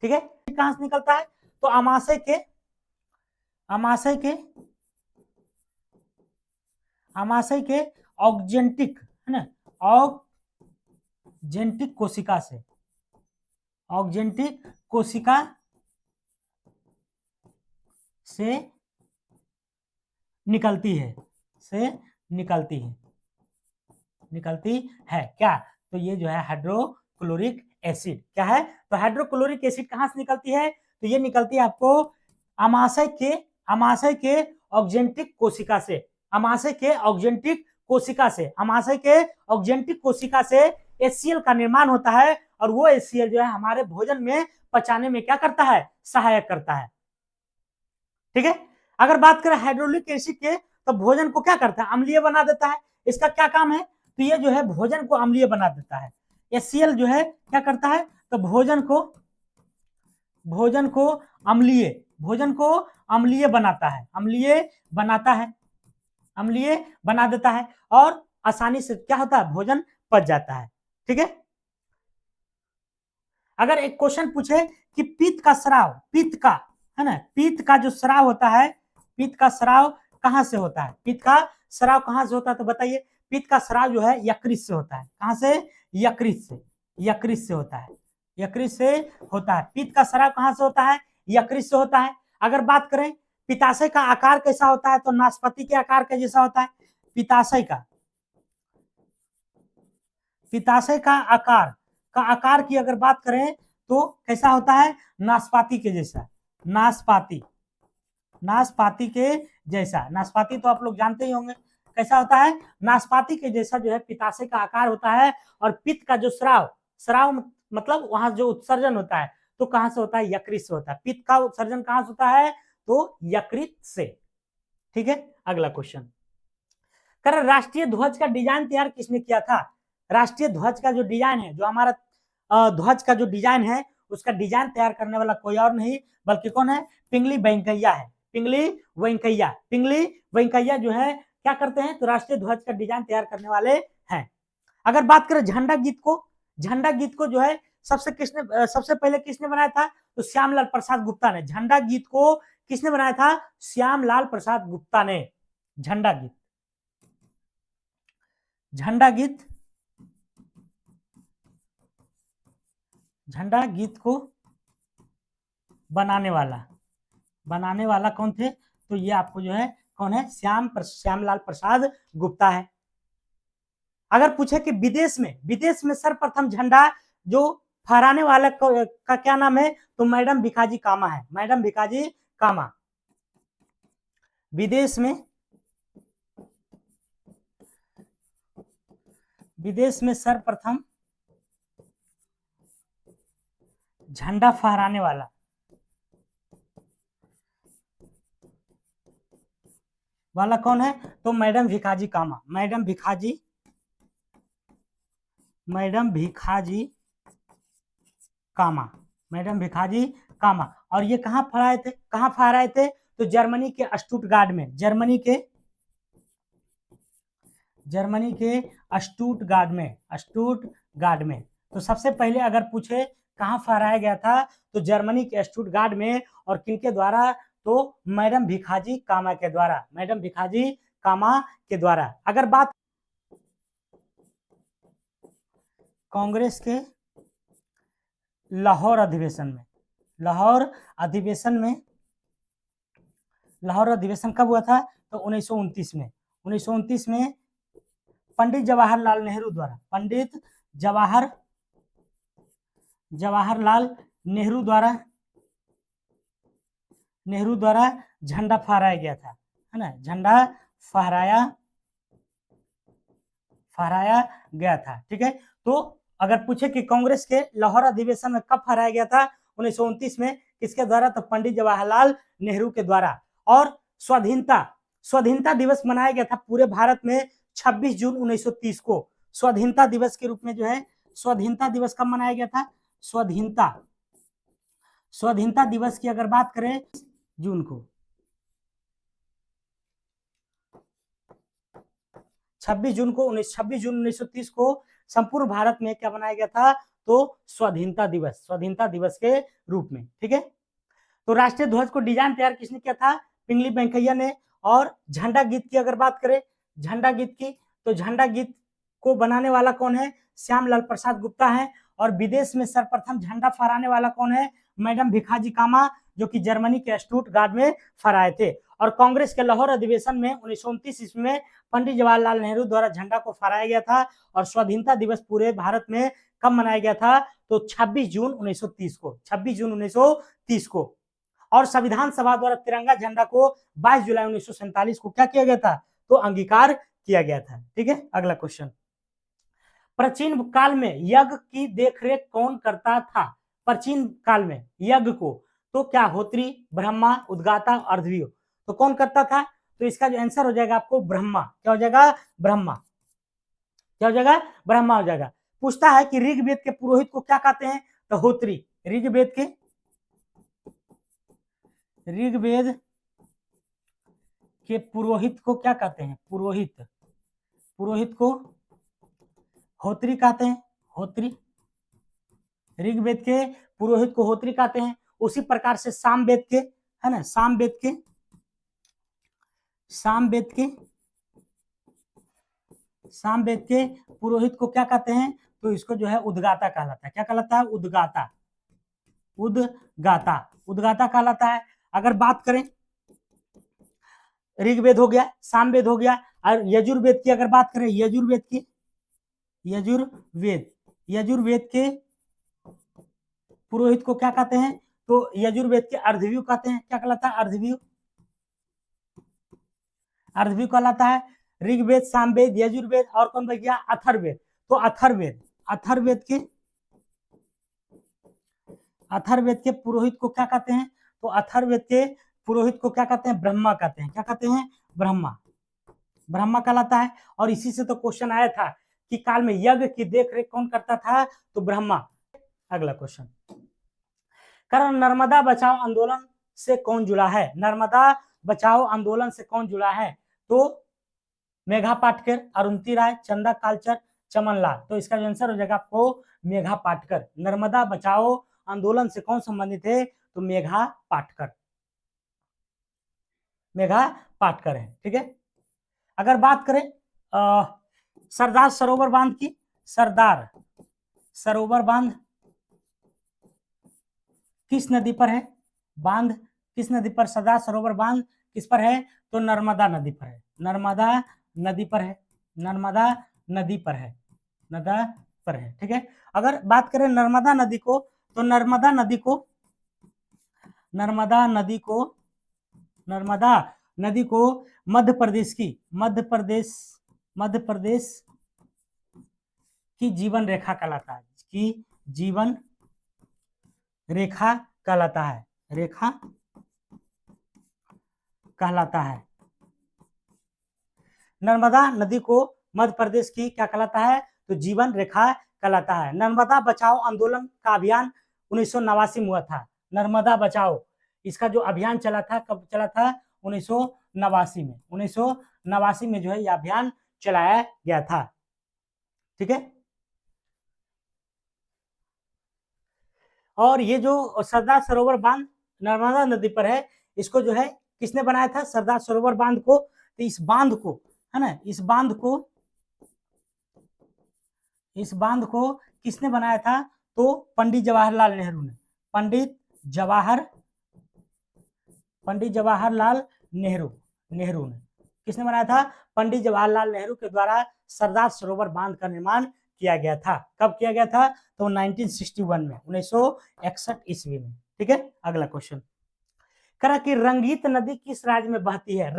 ठीक है, कहां से निकलता है? तो अमाशय के, अमाशय के, अमाशय के ऑक्जेंटिक, है ना, ऑक्जेंटिक कोशिका से, ऑक्जेंटिक कोशिका से निकलती है, से निकलती है, निकलती है क्या? तो ये जो है हाइड्रोक्लोरिक एसिड। क्या है? तो हाइड्रोक्लोरिक एसिड कहां से निकलती है? तो ये निकलती है आपको अमाशय के, अमाशय के ऑक्जेंटिक कोशिका से, अमाशय के ऑक्जेंटिक कोशिका से, अमाशय के ऑक्जेंटिक कोशिका से HCl का निर्माण होता है, और वो HCl जो है हमारे भोजन में पचाने में क्या करता है? सहायक करता है। ठीक है, अगर बात करें हाइड्रोक्लोरिक एसिड के, तो भोजन को क्या करता है? अम्लीय बना देता है। इसका क्या काम है? तो ये जो है भोजन को अम्लीय बना देता है। HCl जो है क्या करता है? तो भोजन को अम्लीय, भोजन को अम्लीय बनाता है, अम्लीय बनाता है, अम्लीय बना देता है, और आसानी से क्या होता है? भोजन पच जाता है। ठीक है, अगर एक क्वेश्चन पूछे कि पित्त का स्राव, पित्त का, है ना, पित्त का जो स्राव होता है, पित्त का स्राव कहां से होता है? पित्त का स्राव कहां से होता है? तो बताइए, पित्त का स्राव जो है यकृत से होता है। कहां से? यकृत से, यकृत से होता है, यकृत से होता है। पित्त का स्राव कहां से होता है? यकृत से होता है। अगर बात करें पित्ताशय का आकार कैसा होता है? तो नाशपाती के आकार के जैसा होता है। पित्ताशय का, पित्ताशय का आकार की अगर बात करें तो कैसा होता है? नाशपाती के जैसा, नाशपाती, नाशपाती के जैसा। नाशपाती तो आप लोग जानते ही होंगे कैसा होता है? नाशपाती के जैसा जो है पित्ताशय का आकार होता है। और पित्त का जो स्राव, स्राव मतलब वहां जो उत्सर्जन होता है, तो कहां से होता है? यकृत से होता है। पित्त का उत्सर्जन कहां से होता है? तो यकृत से। ठीक है, अगला क्वेश्चन, कर राष्ट्रीय ध्वज का डिजाइन तैयार किसने किया था? राष्ट्रीय ध्वज का जो डिजाइन है, जो हमारा ध्वज का जो डिजाइन है, उसका डिजाइन तैयार करने वाला कोई और नहीं बल्कि कौन है? पिंगली वेंकैया है। पिंगली वेंकैया, पिंगली वेंकैया जो है क्या करते हैं? तो राष्ट्रीय ध्वज का डिजाइन तैयार करने वाले हैं। अगर बात करें झंडा गीत को, झंडा गीत को जो है सबसे पहले किसने बनाया था? तो श्यामलाल प्रसाद गुप्ता ने। झंडा गीत को किसने बनाया था? श्यामलाल प्रसाद गुप्ता ने। झंडा गीत, झंडा गीत, झंडा गीत को बनाने वाला कौन थे? तो ये आपको जो है कौन है? श्यामलाल प्रसाद गुप्ता है। अगर पूछे कि विदेश में सर्वप्रथम झंडा जो फहराने वाला का क्या नाम है? तो मैडम भिखाजी कामा है। मैडम भिखाजी कामा। विदेश में सर्वप्रथम झंडा फहराने वाला कौन है? तो मैडम भिखाजी कामा। मैडम भिखाजी कामा, मैडम भिखाजी कामा। और ये कहाँ फहराए थे? तो जर्मनी के स्टुटगार्ड में, जर्मनी के जर्मनी के स्टुटगार्ड में। तो सबसे पहले अगर पूछे कहाँ फहराया गया था, तो जर्मनी के स्टुटगार्ड में, और किनके द्वारा, तो मैडम भिखाजी कामा के द्वारा, मैडम भिखाजी कामा के द्वारा। अगर बात कांग्रेस के लाहौर अधिवेशन में, लाहौर अधिवेशन कब हुआ था, तो 1929 में। 1929 में पंडित जवाहरलाल नेहरू द्वारा, पंडित जवाहरलाल नेहरू द्वारा झंडा फहराया गया था, है ना, झंडा फहराया गया था। ठीक है, तो अगर पूछे कि कांग्रेस के लाहौर अधिवेशन में कब फहराया गया था, 1929 में, किसके द्वारा, तो पंडित जवाहरलाल नेहरू के द्वारा। और स्वाधीनता दिवस मनाया गया था पूरे भारत में 26 जून 1930 को। स्वाधीनता दिवस के रूप में जो है, स्वाधीनता दिवस कब मनाया गया था, स्वाधीनता दिवस की अगर बात करें, जून को, 26 जून 1930 को संपूर्ण भारत में क्या बनाया गया था, तो स्वाधीनता दिवस के रूप में। ठीक है, तो राष्ट्रीय ध्वज को डिजाइन तैयार किसने किया था, पिंगली वेंकैया ने। और झंडा गीत की अगर बात करें, झंडा गीत की, तो झंडा गीत को बनाने वाला कौन है, श्यामलाल प्रसाद गुप्ता है। और विदेश में सर्वप्रथम झंडा फहराने वाला कौन है, मैडम भिखाजी कामा, जो कि जर्मनी के स्टुटगार्ड में फहराए थे। और कांग्रेस के लाहौर अधिवेशन में 1929 ईस्वी में पंडित जवाहरलाल नेहरू द्वारा झंडा को फहराया गया था। और स्वाधीनता दिवस पूरे भारत में कब मनाया गया था, तो 26 जून 1930 को, 26 जून 1930 को। और संविधान सभा द्वारा तिरंगा झंडा को 22 जुलाई 1947 को क्या किया गया था, तो अंगीकार किया गया था। ठीक है, अगला क्वेश्चन, प्राचीन काल में यज्ञ की देखरेख कौन करता था, प्राचीन काल में यज्ञ को, तो क्या होत्री, ब्रह्मा, उद्गाता, अर्धवीर, तो कौन करता था, तो इसका जो आंसर हो जाएगा आपको ब्रह्मा। क्या हो जाएगा, ब्रह्मा। क्या हो जाएगा, ब्रह्मा हो जाएगा। पूछता है कि ऋग्वेद के पुरोहित को क्या कहते हैं, तो होत्री। ऋग्वेद के पुरोहित को क्या कहते हैं, पुरोहित को होत्री कहते हैं, होत्री। ऋग्वेद के पुरोहित को होत्री कहते हैं। उसी प्रकार से सामवेद के, है ना, सामवेद के पुरोहित को क्या कहते हैं, तो इसको जो है उद्गाता कहलाता है। क्या कहलाता है, उद्गाता कहलाता है। अगर बात करें, ऋग्वेद हो गया, सामवेद हो गया, और यजुर्वेद की अगर बात करें, यजुर्वेद के पुरोहित को क्या कहते हैं, तो यजुर्वेद के अर्धवीर कहते हैं। क्या कहलाता है, अर्धवीर कहलाता है। ऋग्वेद, सामवेद, यजुर्वेद, और कौन बच गया, अथर्ववेद। तो अथर्ववेद के पुरोहित को क्या कहते हैं, तो अथर्ववेद के पुरोहित को क्या कहते हैं, ब्रह्मा कहते हैं। क्या कहते हैं, ब्रह्मा कहलाता है। और इसी से तो क्वेश्चन आया था कि काल में यज्ञ की देखरेख कौन करता था, तो ब्रह्मा। अगला क्वेश्चन, कारण नर्मदा बचाओ आंदोलन से कौन जुड़ा है, नर्मदा बचाओ आंदोलन से कौन जुड़ा है, तो मेघा पाटकर, अरुंधति राय, चंदा कालचर, चमन लाल। तो इसका आंसर हो जाएगा आपको मेघा पाटकर। नर्मदा बचाओ आंदोलन से कौन संबंधित है, तो मेघा पाटकर है। ठीक है, अगर बात करें सरदार सरोवर बांध की, सरदार सरोवर बांध किस नदी पर है, बांध किस नदी पर, सरदार सरोवर बांध किस पर है, तो नर्मदा नदी पर है। नर्मदा नदी पर है। ठीक है, अगर बात करें नर्मदा नदी को, तो नर्मदा नदी को मध्य प्रदेश की जीवन रेखा कहलाता है, की जीवन रेखा कहलाता है। नर्मदा नदी को मध्य प्रदेश की क्या कहलाता है, तो जीवन रेखा कहलाता है। नर्मदा बचाओ आंदोलन का अभियान 1989 में हुआ था। नर्मदा बचाओ, इसका जो अभियान चला था, कब चला था, 1989 में। 1989 में जो है यह अभियान चलाया गया था। ठीक है, और ये जो सरदार सरोवर बांध नर्मदा नदी पर है, इसको जो है किसने बनाया था? सरदार सरोवर बांध को। तो इस बांध को, है ना, इस बांध को किसने बनाया था? तो पंडित जवाहरलाल नेहरू ने। पंडित जवाहरलाल नेहरू ने किसने बनाया था? पंडित जवाहरलाल नेहरू के द्वारा सरदार सरोवर बांध का निर्माण किया गया था। कब किया गया था? तो 1961 में, 1961 ईस्वी में। ठीक है, अगला क्वेश्चन करा कि रंगीत नदी किस राज्य में बहती है?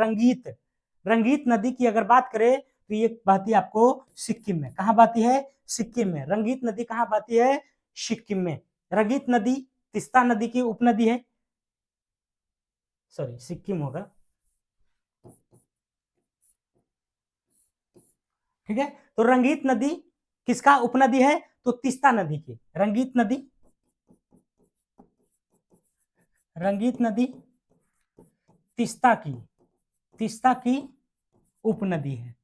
रंगीत नदी की अगर बात करें तो ये बहती है आपको सिक्किम में। कहाँ बहती है? सिक्किम में। रंगीत नदी कहाँ बहती है? सिक्किम में। रंगीत नदी तीस्ता नदी की उपनदी है, सॉरी सिक्किम होगा। ठीक है, तो रंगीत नदी किसका उपनदी है? तो तीस्ता नदी की। रंगीत नदी तीस्ता की उपनदी है।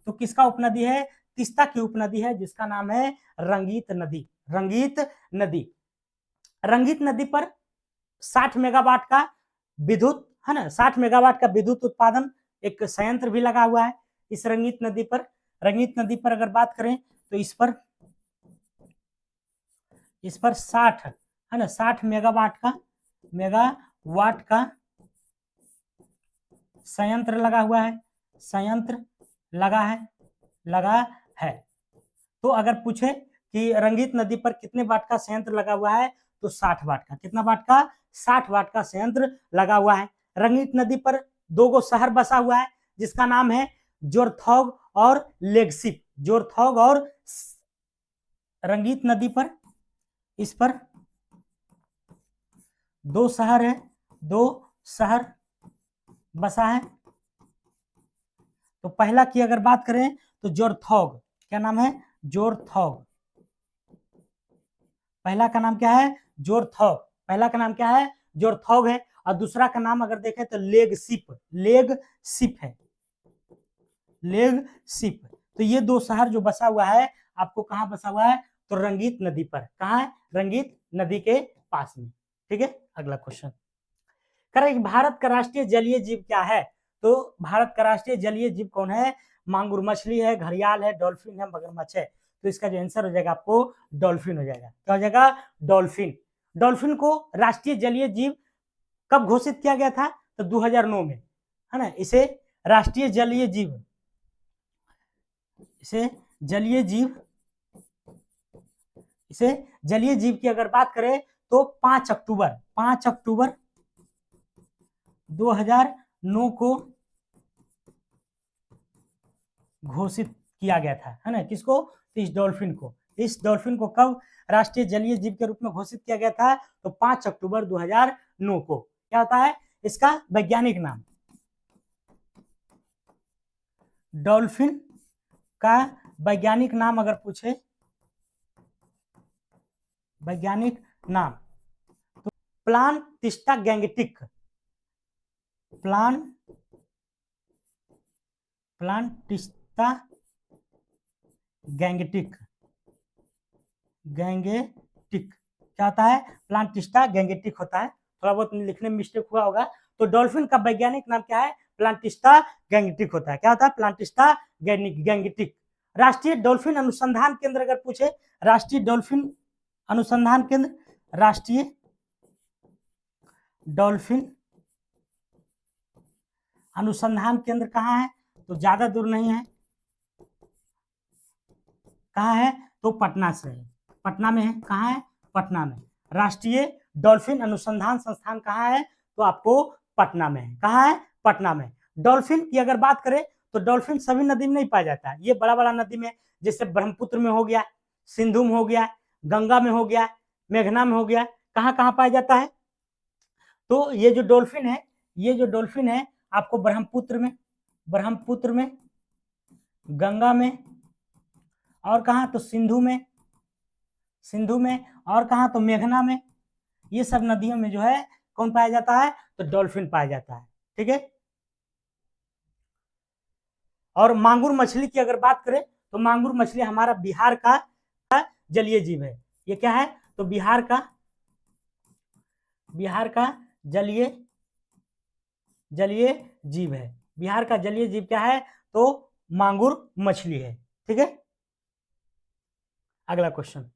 तो किसका उपनदी है? तीस्ता की उपनदी है, जिसका नाम है रंगीत नदी पर 60 मेगावाट का विद्युत, है ना, 60 मेगावाट का विद्युत उत्पादन एक संयंत्र भी लगा हुआ है इस रंगीत नदी पर। अगर बात करें तो इस पर 60, है ना, 60 मेगावाट का संयंत्र लगा हुआ है। लगा है। तो अगर पूछे कि रंगीत नदी पर कितने वाट का संयंत्र लगा हुआ है, तो 60 वाट का। कितना वाट का? 60 वाट का संयंत्र लगा हुआ है। रंगीत नदी पर 2 गो शहर बसा हुआ है, जिसका नाम है जोरथौग और लेगशिप। रंगीत नदी पर इस पर 2 शहर बसा है। तो पहला की अगर बात करें तो जोरथौग। क्या नाम है? जोरथौग। पहला का नाम क्या है? जोरथौग है। और दूसरा का नाम अगर देखें तो लेगशिप है। तो ये 2 शहर जो बसा हुआ है, आपको कहां बसा हुआ है? तो रंगीत नदी पर। कहां है? रंगीत नदी के पास में। ठीक है, अगला क्वेश्चन करें, भारत का राष्ट्रीय जलीय जीव क्या है? तो भारत का राष्ट्रीय जलीय जीव कौन है? मांगुर मछली है, घड़ियाल है, डॉल्फिन है, मगरमच्छ है। तो इसका जो आंसर हो जाएगा आपको डॉल्फिन हो जाएगा। क्या हो जाएगा? डॉल्फिन को राष्ट्रीय जलीय जीव कब घोषित किया गया था? तो 2009 में, है ना। इसे जलीय जीव की अगर बात करें तो 5 अक्टूबर 2009 को घोषित किया गया था, है ना। किसको? तो इस डॉल्फिन को कब राष्ट्रीय जलीय जीव के रूप में घोषित किया गया था? तो 5 अक्टूबर 2009 को। क्या होता है इसका वैज्ञानिक नाम? डॉल्फिन का वैज्ञानिक नाम अगर पूछे, वैज्ञानिक नाम तो प्लांटिस्टा गैंगेटिक। प्लांटिस्टा गैंगेटिक क्या होता है? प्लांटिस्टा गैंगेटिक होता है। थोड़ा बहुत लिखने में मिस्टेक हुआ होगा। तो डॉल्फिन का वैज्ञानिक नाम क्या है? प्लांटिस्टा गैंगेटिक होता है। क्या होता है? प्लांटिस्टा गैंगेटिक। राष्ट्रीय डॉल्फिन अनुसंधान केंद्र अगर पूछे, राष्ट्रीय डॉल्फिन अनुसंधान केंद्र कहाँ है? तो ज्यादा दूर नहीं है। कहाँ है? तो पटना से है। पटना में है। कहाँ है? पटना में। राष्ट्रीय डॉल्फिन अनुसंधान संस्थान कहाँ है? तो आपको पटना में है। कहाँ है? पटना में। डॉल्फिन की अगर बात करें तो डॉल्फिन सभी नदी में नहीं पाया जाता है। ये बड़ा बड़ा नदी में, जैसे ब्रह्मपुत्र में हो गया, सिंधु में हो गया, गंगा में हो गया, मेघना में हो गया। कहाँ कहाँ पाया जाता है? तो ये जो डॉल्फिन है आपको ब्रह्मपुत्र में, गंगा में, और कहा? तो सिंधु में, और कहा? तो मेघना में। ये सब नदियों में जो है कौन पाया जाता है? तो डॉल्फिन पाया जाता है। ठीक है, और मांगुर मछली की अगर बात करें तो मांगुर मछली हमारा बिहार का जलीय जीव है। ये क्या है? तो बिहार का जलीय जीव है। बिहार का जलीय जीव क्या है? तो मांगुर मछली है। ठीक है, अगला क्वेश्चन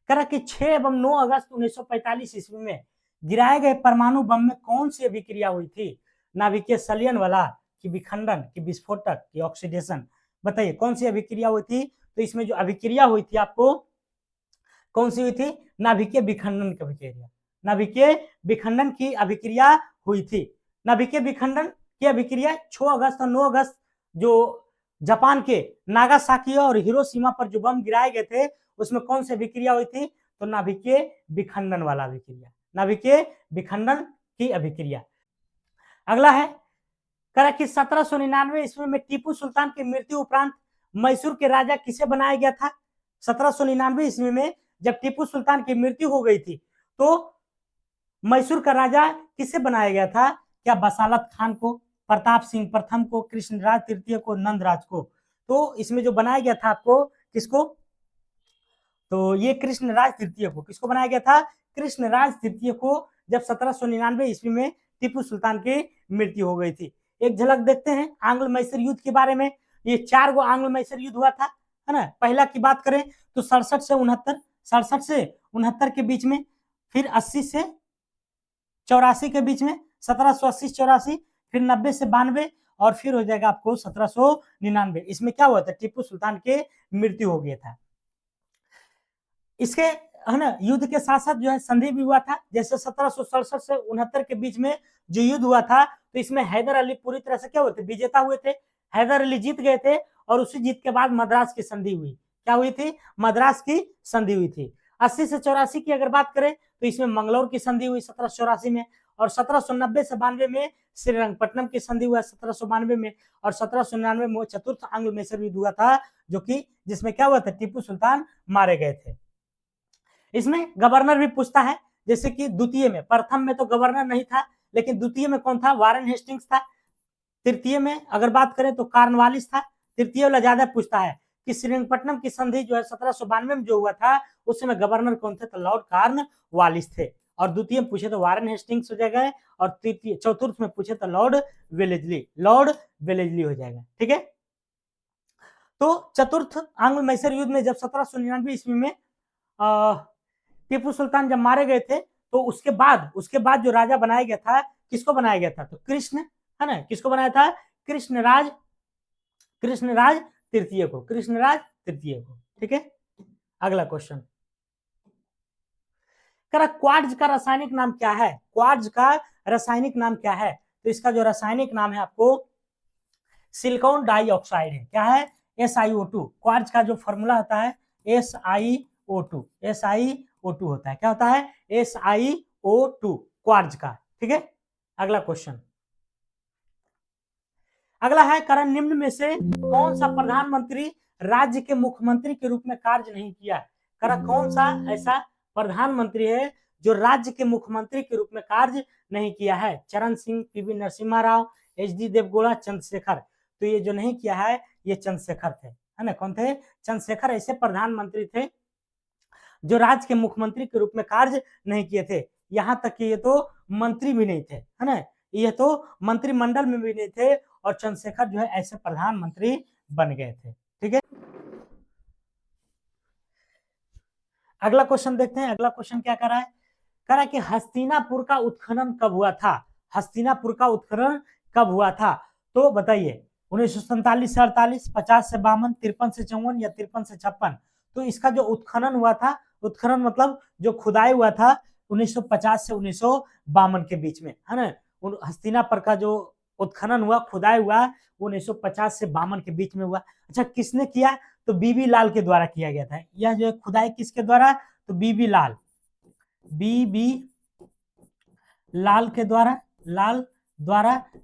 कह रहा कि 6 एवं 9 अगस्त 1945 ईस्वी में गिराए गए परमाणु बम में कौन सी अभिक्रिया हुई थी? नाभिकीय संलयन वाला, कि विखंडन, कि विस्फोटक, कि ऑक्सीडेशन? बताइए कौन सी अभिक्रिया हुई थी? तो इसमें जो अभिक्रिया हुई थी आपको कौन सी हुई थी? नाभिकीय विखंडन की अभिक्रिया। नाभिकीय विखंडन की अभिक्रिया हुई थी। नाभिकीय विखंडन की अभिक्रिया 6 अगस्त और 9 अगस्त जो जापान के नागासाकी और हिरोशिमा पर जो बम गिराए गए थे उसमें कौन सी अभिक्रिया हुई थी? तो नाभिकीय विखंडन वाला अभिक्रिया, नाभिकीय विखंडन की अभिक्रिया। अगला है कह कि 1799 ईस्वी में टीपू सुल्तान की मृत्यु उपरांत मैसूर के राजा किसे बनाया गया था? 1799 ईस्वी में जब टीपू सुल्तान की मृत्यु हो गई थी तो मैसूर का राजा किसे बनाया गया था? क्या बसालत खान को, प्रताप सिंह प्रथम को, कृष्णराज तृतीय को, नंदराज को? तो इसमें जो बनाया गया था आपको किसको? तो ये कृष्णराज तृतीय को। किसको बनाया गया था? कृष्णराज तृतीय को, जब 1799 ईस्वी में टीपू सुल्तान की मृत्यु हो गई थी। एक झलक देखते हैं आंग्ल मैसूर युद्ध के बारे में। ये 4 गो आंग्ल मैसूर युद्ध हुआ था, है ना। पहला की बात करें तो 67 से 69 के बीच में, फिर 80 से 84 के बीच में, 1780 84, फिर 90 से 92 और फिर हो जाएगा आपको 1799। इसमें क्या हुआ था? टीपू सुल्तान के मृत्यु हो गया था। इसके है ना युद्ध के साथ साथ जो है संधि भी हुआ था। जैसे 1767 से 69 के बीच में जो युद्ध हुआ था तो इसमें हैदर अली पूरी तरह से क्या हुए थे? विजेता हुए थे। हैदर अली जीत गए थे और उसी जीत के बाद मद्रास की संधि हुई। क्या हुई थी? मद्रास की संधि हुई थी। 80 से 84 की अगर बात करें तो इसमें मंगलौर की संधि हुई 1784 में, और 1790 से 92 में श्रीरंगपट्टनम की संधि हुआ 1792 में, और 1799 में चतुर्थ आंग्ल मैसूर युद्ध हुआ था जो कि जिसमें क्या हुआ था? टीपू सुल्तान मारे गए थे। इसमें गवर्नर भी पूछता है, जैसे कि द्वितीय में, प्रथम में तो गवर्नर नहीं था लेकिन द्वितीय में कौन था? वारेन हेस्टिंग्स था। तृतीय में अगर बात करें तो कार्नवालिस था। तृतीय वाला ज्यादा पूछता है कि श्रीरंगपट्टनम की संधि जो है 1792 में जो हुआ था उस समय गवर्नर कौन थे? तो लॉर्ड कार्नवालिस थे। और द्वितीय में पूछे तो वारेन हेस्टिंग्स हो जाएगा, और तृतीय चतुर्थ में पूछे तो लॉर्ड वेलेजली हो जाएगा। ठीक है, तो चतुर्थ आंग्ल मैसूर युद्ध में जब 1799 ईस्वी में टीपू सुल्तान जब मारे गए थे तो उसके बाद जो राजा बनाया गया था, किसको बनाया गया था? तो कृष्ण, है ना, किसको बनाया था? कृष्णराज तृतीय को, ठीक है, अगला क्वेश्चन क्वार्ट्ज का रासायनिक नाम क्या है? क्वार्ट्ज का रासायनिक नाम क्या है? तो इसका जो रासायनिक नाम है आपको सिलिकॉन डाइऑक्साइड है। क्या है? SiO2। क्वार्ट्ज का जो फॉर्मूला होता है SiO2 होता है। क्या होता है? SiO2 क्वार्ट्ज का। ठीक है, अगला क्वेश्चन अगला है करण निम्न में से कौन सा प्रधानमंत्री राज्य के मुख्यमंत्री के रूप में कार्य नहीं किया? करण कौन सा ऐसा प्रधानमंत्री है जो राज्य के मुख्यमंत्री के रूप में कार्य नहीं किया है? चरण सिंह, PV नरसिम्हा राव, HD देवगौड़ा, चंद्रशेखर। तो ये जो नहीं किया है ये चंद्रशेखर थे, है ना। कौन थे? चंद्रशेखर ऐसे प्रधानमंत्री थे जो राज्य के मुख्यमंत्री के रूप में कार्य नहीं किए थे। यहाँ तक कि ये तो मंत्री भी नहीं थे, है ना, ये तो मंत्रिमंडल में भी नहीं थे, और चंद्रशेखर जो है ऐसे प्रधानमंत्री बन गए थे। ठीक है, अगला क्वेश्चन देखते हैं। अगला क्वेश्चन क्या कर रहा है? कह रहा है कि हस्तिनापुर का उत्खनन कब हुआ था? हस्तिनापुर का उत्खनन कब हुआ था? तो बताइए 1947 से 48, 50 से 52, 53 से 54 या 53 से 56? तो इसका जो उत्खनन हुआ था, उत्खनन मतलब जो खुदाई हुआ था 1950 से 1952 के बीच में, है ना। हस्तिनापुर का जो उत्खनन हुआ, खुदाई हुआ 1950 से 52 के बीच में हुआ। अच्छा, किसने किया? तो बीबी लाल के द्वारा किया गया था। यह जो है खुदाई किसके द्वारा? तो बीबी लाल के द्वारा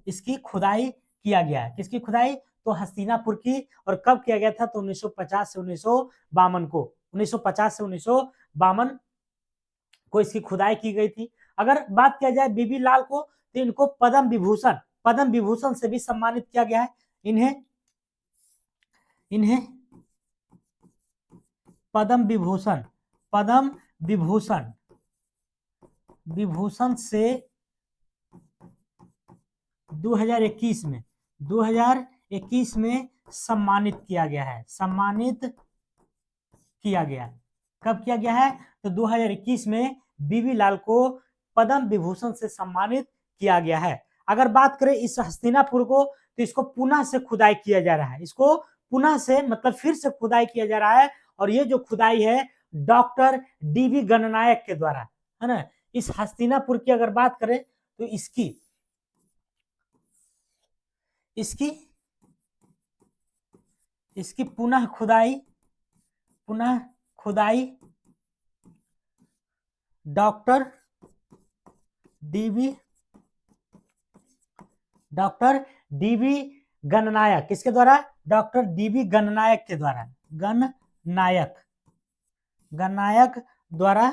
इसकी खुदाई किया गया है। किसकी खुदाई? तो हस्तिनापुर की। और कब किया गया था? तो 1950 से 1952 को, 1950 से 1952 को इसकी खुदाई की गई थी। अगर बात किया जाए बीबी लाल को तो इनको पद्म विभूषण से भी सम्मानित किया गया है। इन्हें इन्हें पद्म विभूषण, पद्म विभूषण, विभूषण से 2021 में सम्मानित किया गया है। सम्मानित किया गया, कब किया गया है? तो 2021 में बीबी लाल को पद्म विभूषण से सम्मानित किया गया है। अगर बात करें इस हस्तिनापुर को, तो इसको पुनः से खुदाई किया जा रहा है। इसको पुनः से मतलब फिर से खुदाई किया जा रहा है, और ये जो खुदाई है डॉक्टर डीबी गणनायक के द्वारा, है ना। इस हस्तिनापुर की अगर बात करें तो इसकी पुनः खुदाई डॉक्टर डीबी गणनायक, किसके द्वारा? डॉक्टर डीबी गणनायक के द्वारा, गणनायक द्वारा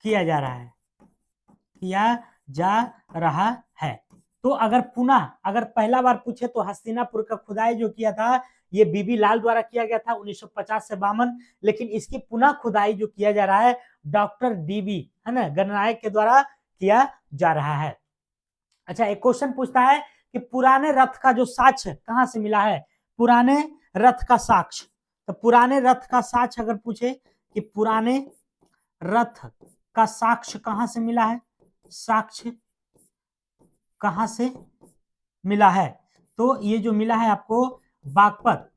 किया जा रहा है। तो अगर पहला बार पूछे तो हस्तिनापुर का खुदाई जो किया था ये बीबी लाल द्वारा किया गया था 1950 से 52, लेकिन इसकी पुनः खुदाई जो किया जा रहा है डॉक्टर डीबी, है ना, गणनायक के द्वारा किया जा रहा है। अच्छा, एक क्वेश्चन पूछता है कि पुराने रथ का जो साक्ष्य कहां से मिला है? पुराने रथ का साक्ष्य, तो पुराने रथ का साक्ष्य अगर पूछे कि पुराने रथ का साक्ष्य कहां से मिला है, साक्ष्य कहां से मिला है, तो ये जो मिला है आपको बागपत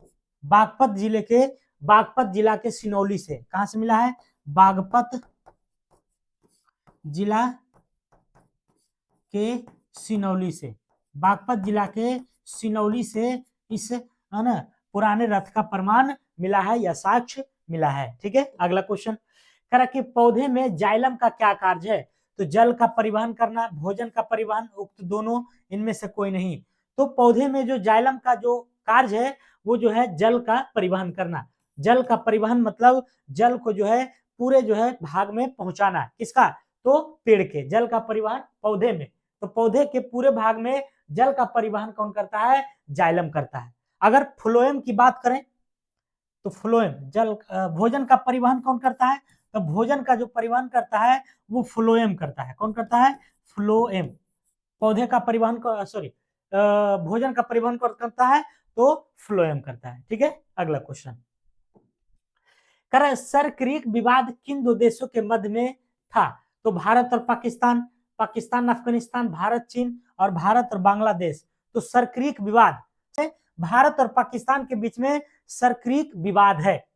जिला के सिनौली से। कहां से मिला है? बागपत जिला के सिनौली से, बागपत जिला के सिनौली से इस, है ना, पुराने रथ का प्रमाण मिला है या साक्ष्य मिला है। ठीक है, अगला क्वेश्चन कह रहा कि पौधे में जाइलम का क्या कार्य है? तो जल का परिवहन करना, भोजन का परिवहन, उक्त दोनों, इनमें से कोई नहीं। तो पौधे में जो जाइलम का जो कार्य है वो जो है जल का परिवहन करना। जल का परिवहन मतलब जल को जो है पूरे जो है भाग में पहुंचाना। किसका? तो पेड़ के। जल का परिवहन पौधे में, तो पौधे के पूरे भाग में जल का परिवहन कौन करता है? जाइलम करता है। अगर फ्लोएम की बात करें तो फ्लोएम भोजन का परिवहन कौन करता है? तो भोजन का जो परिवहन करता है वो फ्लोएम करता है। कौन करता है? फ्लोएम। पौधे का परिवहन भोजन का परिवहन कौन करता है? तो फ्लोएम करता है। ठीक है, अगला क्वेश्चन सर क्रीक विवाद किन दो देशों के मध्य में था? तो भारत और पाकिस्तान, पाकिस्तान अफगानिस्तान, भारत चीन, और भारत और बांग्लादेश। तो सर क्रीक विवाद भारत और पाकिस्तान के बीच में सर क्रीक विवाद है।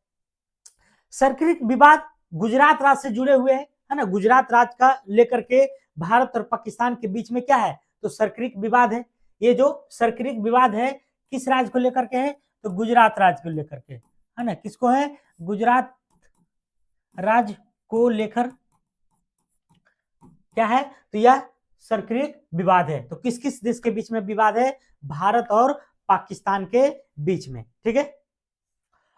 सर क्रीक विवाद गुजरात राज्य से जुड़े हुए है ना। गुजरात राज्य का लेकर के भारत और पाकिस्तान के बीच में क्या है? तो सर क्रीक विवाद है। ये जो सर क्रीक विवाद है किस राज्य को लेकर के है? तो गुजरात राज्य को लेकर के, है ना। किसको है? गुजरात राज्य को लेकर क्या है? तो यह सर क्रीक विवाद है। तो किस किस देश के बीच में विवाद है? भारत और पाकिस्तान के बीच में। ठीक है,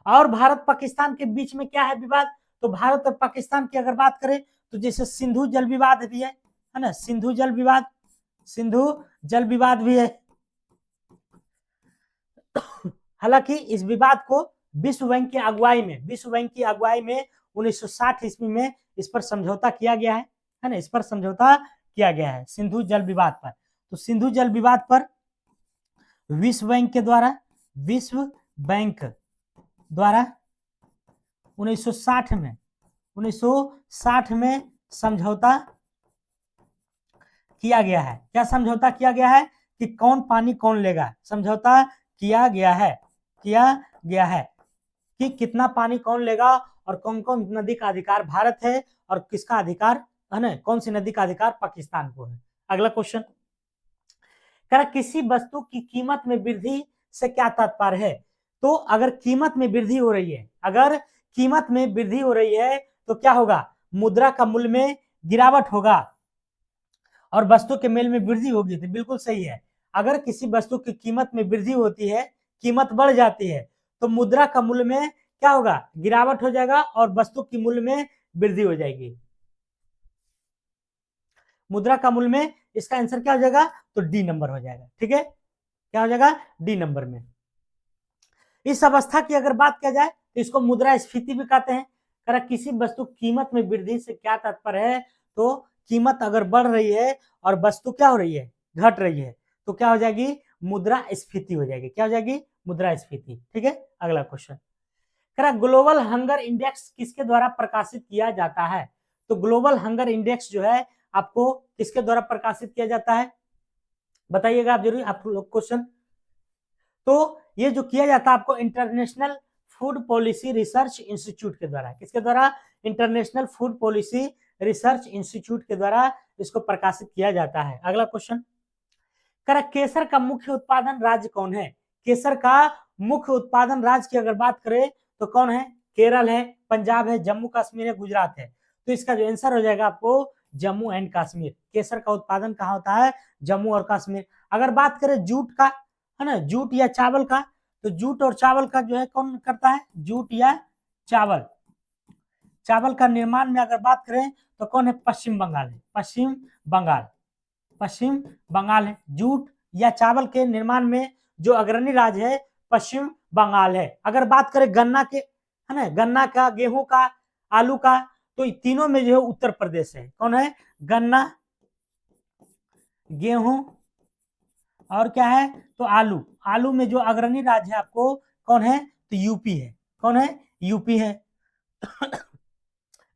और भारत पाकिस्तान के बीच में क्या है विवाद? तो भारत और पाकिस्तान की अगर बात करें तो जैसे सिंधु जल विवाद भी है ना। सिंधु जल विवाद भी है। हालांकि इस विवाद को विश्व बैंक की अगुवाई में 1960 ईस्वी में इस पर समझौता किया गया है ना। इस पर समझौता किया गया है सिंधु जल विवाद पर। तो सिंधु जल विवाद पर विश्व बैंक द्वारा 1960 में समझौता किया गया है। क्या समझौता किया गया है? कि कौन पानी कौन लेगा। समझौता किया गया है कि कितना पानी कौन लेगा और कौन कौन नदी का अधिकार भारत है और किसका अधिकार, है ना, कौन सी नदी का अधिकार पाकिस्तान को है। अगला क्वेश्चन किसी वस्तु की कीमत में वृद्धि से क्या तात्पर्य है? तो अगर कीमत में वृद्धि हो रही है तो क्या होगा? मुद्रा का मूल्य में गिरावट होगा और वस्तु के मूल्य में वृद्धि होगी। तो बिल्कुल सही है। अगर किसी वस्तु की कीमत में वृद्धि होती है, कीमत बढ़ जाती है, तो मुद्रा का मूल्य में क्या होगा? गिरावट हो जाएगा और वस्तु की मूल्य में वृद्धि हो जाएगी। मुद्रा का मूल्य में इसका आंसर क्या हो जाएगा? तो डी नंबर हो जाएगा। ठीक है, क्या हो जाएगा? डी नंबर में। इस अवस्था की अगर बात किया जाए तो इसको मुद्रास्फीति भी कहते हैं। कह रहा किसी वस्तु कीमत में वृद्धि से क्या तात्पर्य है, तो कीमत अगर बढ़ रही है और वस्तु क्या हो रही है, घट रही है, तो क्या हो जाएगी, मुद्रास्फीति हो जाएगी। क्या हो जाएगी, मुद्रास्फीति। ठीक है, अगला क्वेश्चन कह रहा ग्लोबल हंगर इंडेक्स किसके द्वारा प्रकाशित किया जाता है, तो ग्लोबल हंगर इंडेक्स जो है आपको किसके द्वारा प्रकाशित किया जाता है, बताइएगा आप जरूर, आप लोग क्वेश्चन। तो ये जो किया जाता है आपको international food policy research institute के द्वारा, किसके द्वारा, international food policy research institute के द्वारा इसको प्रकाशित किया जाता है। अगला क्वेश्चन कह केसर का मुख्य उत्पादन राज्य कौन है, केसर का मुख्य उत्पादन राज्य की अगर बात करें तो कौन है, केरल है, पंजाब है, जम्मू कश्मीर है, गुजरात है। तो इसका जो आंसर हो जाएगा आपको जम्मू एंड कश्मीर। केसर का उत्पादन कहाँ होता है, जम्मू और कश्मीर। अगर बात करें जूट का, है ना, जूट या चावल का, तो जूट और चावल का जो है कौन करता है, जूट या चावल, चावल का निर्माण में अगर बात करें तो कौन है, पश्चिम बंगाल है, पश्चिम बंगाल, पश्चिम बंगाल है। जूट या चावल के निर्माण में जो अग्रणी राज्य है पश्चिम बंगाल है। अगर बात करें गन्ना के, है ना, गन्ना का, गेहूं का, आलू का, तो तीनों में जो है उत्तर प्रदेश है। कौन है, गन्ना, गेहूं और क्या है, तो आलू। आलू में जो अग्रणी राज्य है आपको कौन है, तो यूपी है। कौन है, यूपी है।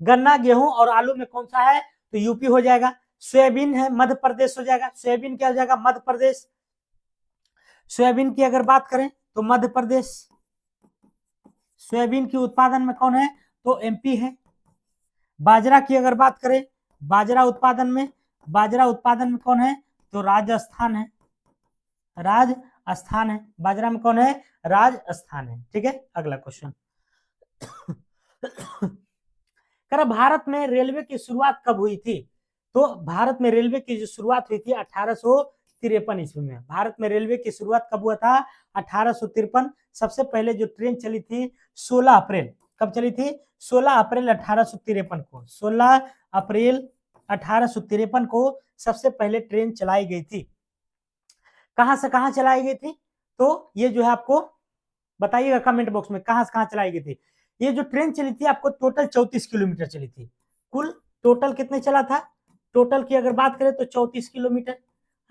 गन्ना, गेहूं और आलू में कौन सा है, तो यूपी हो जाएगा। सोयाबीन है, मध्य प्रदेश हो जाएगा। सोयाबीन क्या हो जाएगा, मध्य प्रदेश। सोयाबीन की अगर बात करें तो मध्य प्रदेश। सोयाबीन के उत्पादन में कौन है, तो एमपी है। बाजरा की अगर बात करें, बाजरा उत्पादन में कौन है, तो राजस्थान है, राजस्थान है। बाजरा में कौन है, राजस्थान है। ठीक है, अगला क्वेश्चन कर भारत में रेलवे की शुरुआत कब हुई थी, तो भारत में रेलवे की जो शुरुआत हुई थी 1853 ईस्वी में। भारत में रेलवे की शुरुआत कब हुआ था, 1853। सबसे पहले जो ट्रेन चली थी 16 अप्रैल, कब चली थी, 16 अप्रैल 1853 को, 16 अप्रैल 1853 को सबसे पहले ट्रेन चलाई गई थी। कहां से कहां चलाई गई थी, तो ये जो है आपको बताइएगा कमेंट बॉक्स में, कहां से कहां चलाई गई थी। ये जो ट्रेन चली थी आपको टोटल 34 किलोमीटर चली थी। कुल टोटल कितने चला था, टोटल की अगर बात करें तो 34 किलोमीटर,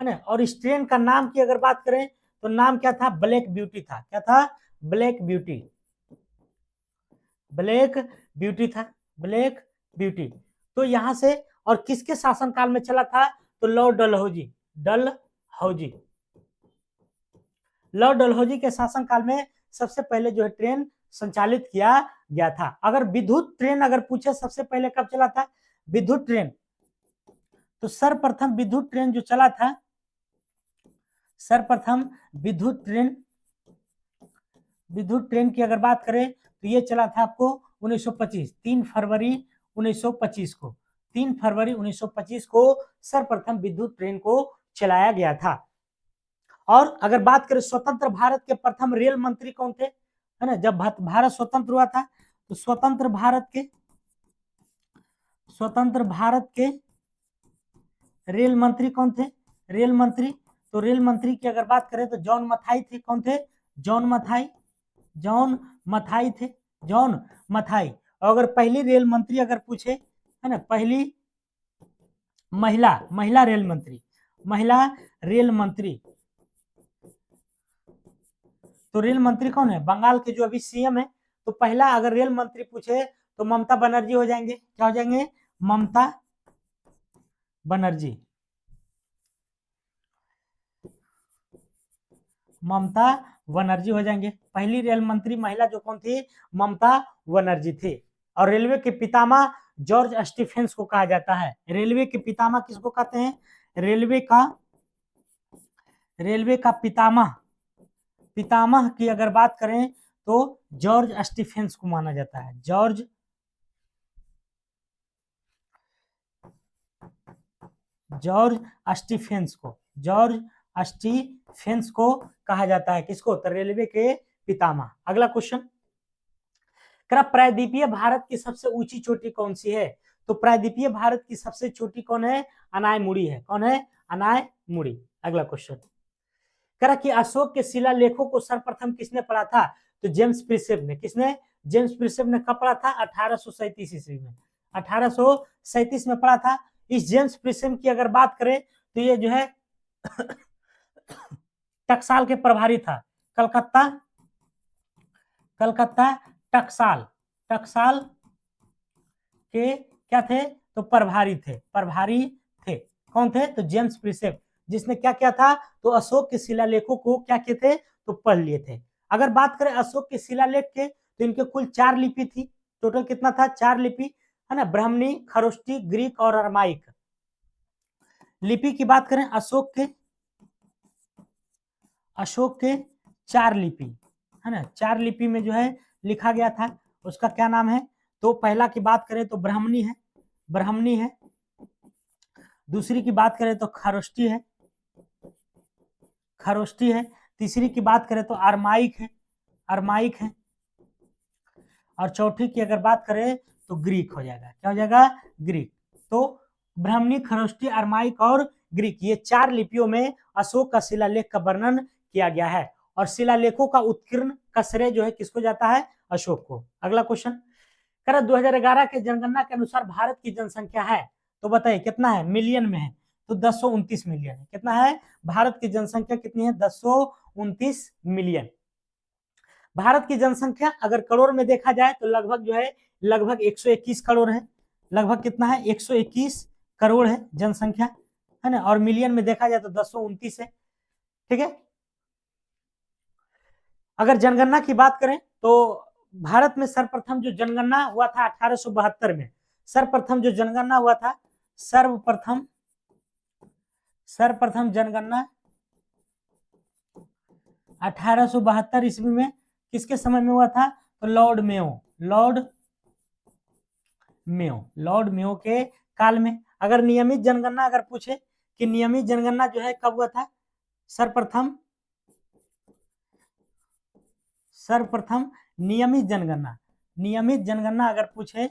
है ना। और इस ट्रेन का नाम की अगर बात करें तो नाम क्या था, ब्लैक ब्यूटी था। क्या था, ब्लैक ब्यूटी, ब्लैक ब्यूटी था, ब्लैक ब्यूटी। तो यहां से, और किसके शासनकाल में चला था, तो लॉर्ड डलहौजी, डलहौजी, लॉर्ड डलहौजी के शासनकाल में सबसे पहले जो है ट्रेन संचालित किया गया था। अगर विद्युत ट्रेन अगर पूछे सबसे पहले कब चला था, विद्युत ट्रेन, तो सर्वप्रथम विद्युत ट्रेन जो चला था, सर्वप्रथम विद्युत ट्रेन की अगर बात करें तो ये चला था आपको 1925, 3 फरवरी 1925 को, 3 फरवरी 1925 को सर्वप्रथम विद्युत ट्रेन को चलाया गया था। और अगर बात करें स्वतंत्र भारत के प्रथम रेल मंत्री कौन थे, है ना, जब भारत स्वतंत्र हुआ था तो स्वतंत्र भारत के रेल मंत्री कौन थे, रेल मंत्री, तो रेल मंत्री की अगर बात करें तो जॉन मथाई थे। कौन थे, जॉन मथाई, जॉन मथाई थे, जॉन मथाई। और अगर पहली रेल मंत्री अगर पूछे, है ना, पहली महिला रेल मंत्री, महिला रेल मंत्री, तो रेल मंत्री कौन है, बंगाल के जो अभी सीएम है। तो पहला अगर रेल मंत्री पूछे तो ममता बनर्जी हो जाएंगे। क्या हो जाएंगे, ममता बनर्जी, ममता बनर्जी हो जाएंगे। पहली रेल मंत्री महिला जो कौन थी, ममता बनर्जी थी। और रेलवे के पितामह जॉर्ज स्टीफेंस को कहा जाता है। रेलवे के पितामह किसको कहते हैं, रेलवे का पितामह की अगर बात करें तो जॉर्ज स्टीफेंस को माना जाता है। जॉर्ज स्टीफेंस को कहा जाता है, किसको, तो रेलवे के पितामह। अगला क्वेश्चन, प्रायद्वीपीय भारत की सबसे ऊंची चोटी कौन सी है, तो प्रायद्वीपीय भारत की सबसे चोटी कौन है, अनायमुड़ी है। कौन है, अनायमुड़ी। अगला क्वेश्चन, कि अशोक के शिलालेखों को सर्वप्रथम किसने पढ़ा था, तो जेम्स प्रिसेप ने, किसने? जेम्स प्रिसेप ने कब पढ़ा था? 1837 ईस्वी में, 1837 में पढ़ा था। इस जेम्स प्रिसेप की अगर बात करें तो ये जो है टकसाल के प्रभारी था। कलकत्ता टकसाल के क्या थे? तो प्रभारी थे। कौन थे? तो जेम्स प्रिसेप, जिसने क्या किया था? तो अशोक के शिलालेखों को क्या किए थे? तो पढ़ लिए थे। अगर बात करें अशोक के शिलालेख के, तो इनके कुल 4 लिपि थी। टोटल कितना था? 4 लिपि, है ना, ब्राह्मणी, खरोष्टी, ग्रीक और अरमाइक। लिपि की बात करें अशोक के 4 लिपि, है ना, 4 लिपि में जो है लिखा गया था, उसका क्या नाम है? तो पहला की बात करें तो ब्राह्मणी है। दूसरी की बात करें तो खरोष्टी है। तीसरी की बात करें तो अरमाइक है। और चौथी की अगर बात करें तो ग्रीक हो जाएगा। क्या हो जाएगा? ग्रीक। तो ब्राह्मणी, खरोष्टी, अरमाइक और ग्रीक, ये 4 लिपियों में अशोक का शिलालेख का वर्णन किया गया है। और शिलालेखों का उत्कीर्ण का श्रेय जो है किसको जाता है? अशोक को। अगला क्वेश्चन, 2011 के जनगणना के अनुसार भारत की जनसंख्या है, तो बताइए कितना है? मिलियन में है, तो 1029 मिलियन है। कितना है? भारत की जनसंख्या कितनी है? 1029 मिलियन। भारत की जनसंख्या अगर करोड़ में देखा जाए तो लगभग जो है लगभग 121 करोड़ है। लगभग कितना है? 121 करोड़ है जनसंख्या, है ना। और मिलियन में देखा जाए तो 1029 है। ठीक है। अगर जनगणना की बात करें तो भारत में सर्वप्रथम जो जनगणना हुआ था 1872 में, सर्वप्रथम जो जनगणना हुआ था, सर्वप्रथम जनगणना 1872 ईस्वी में किसके समय में हुआ था? तो लॉर्ड मेयो के काल में। अगर नियमित जनगणना अगर पूछे कि नियमित जनगणना जो है कब हुआ था? सर्वप्रथम नियमित जनगणना अगर पूछे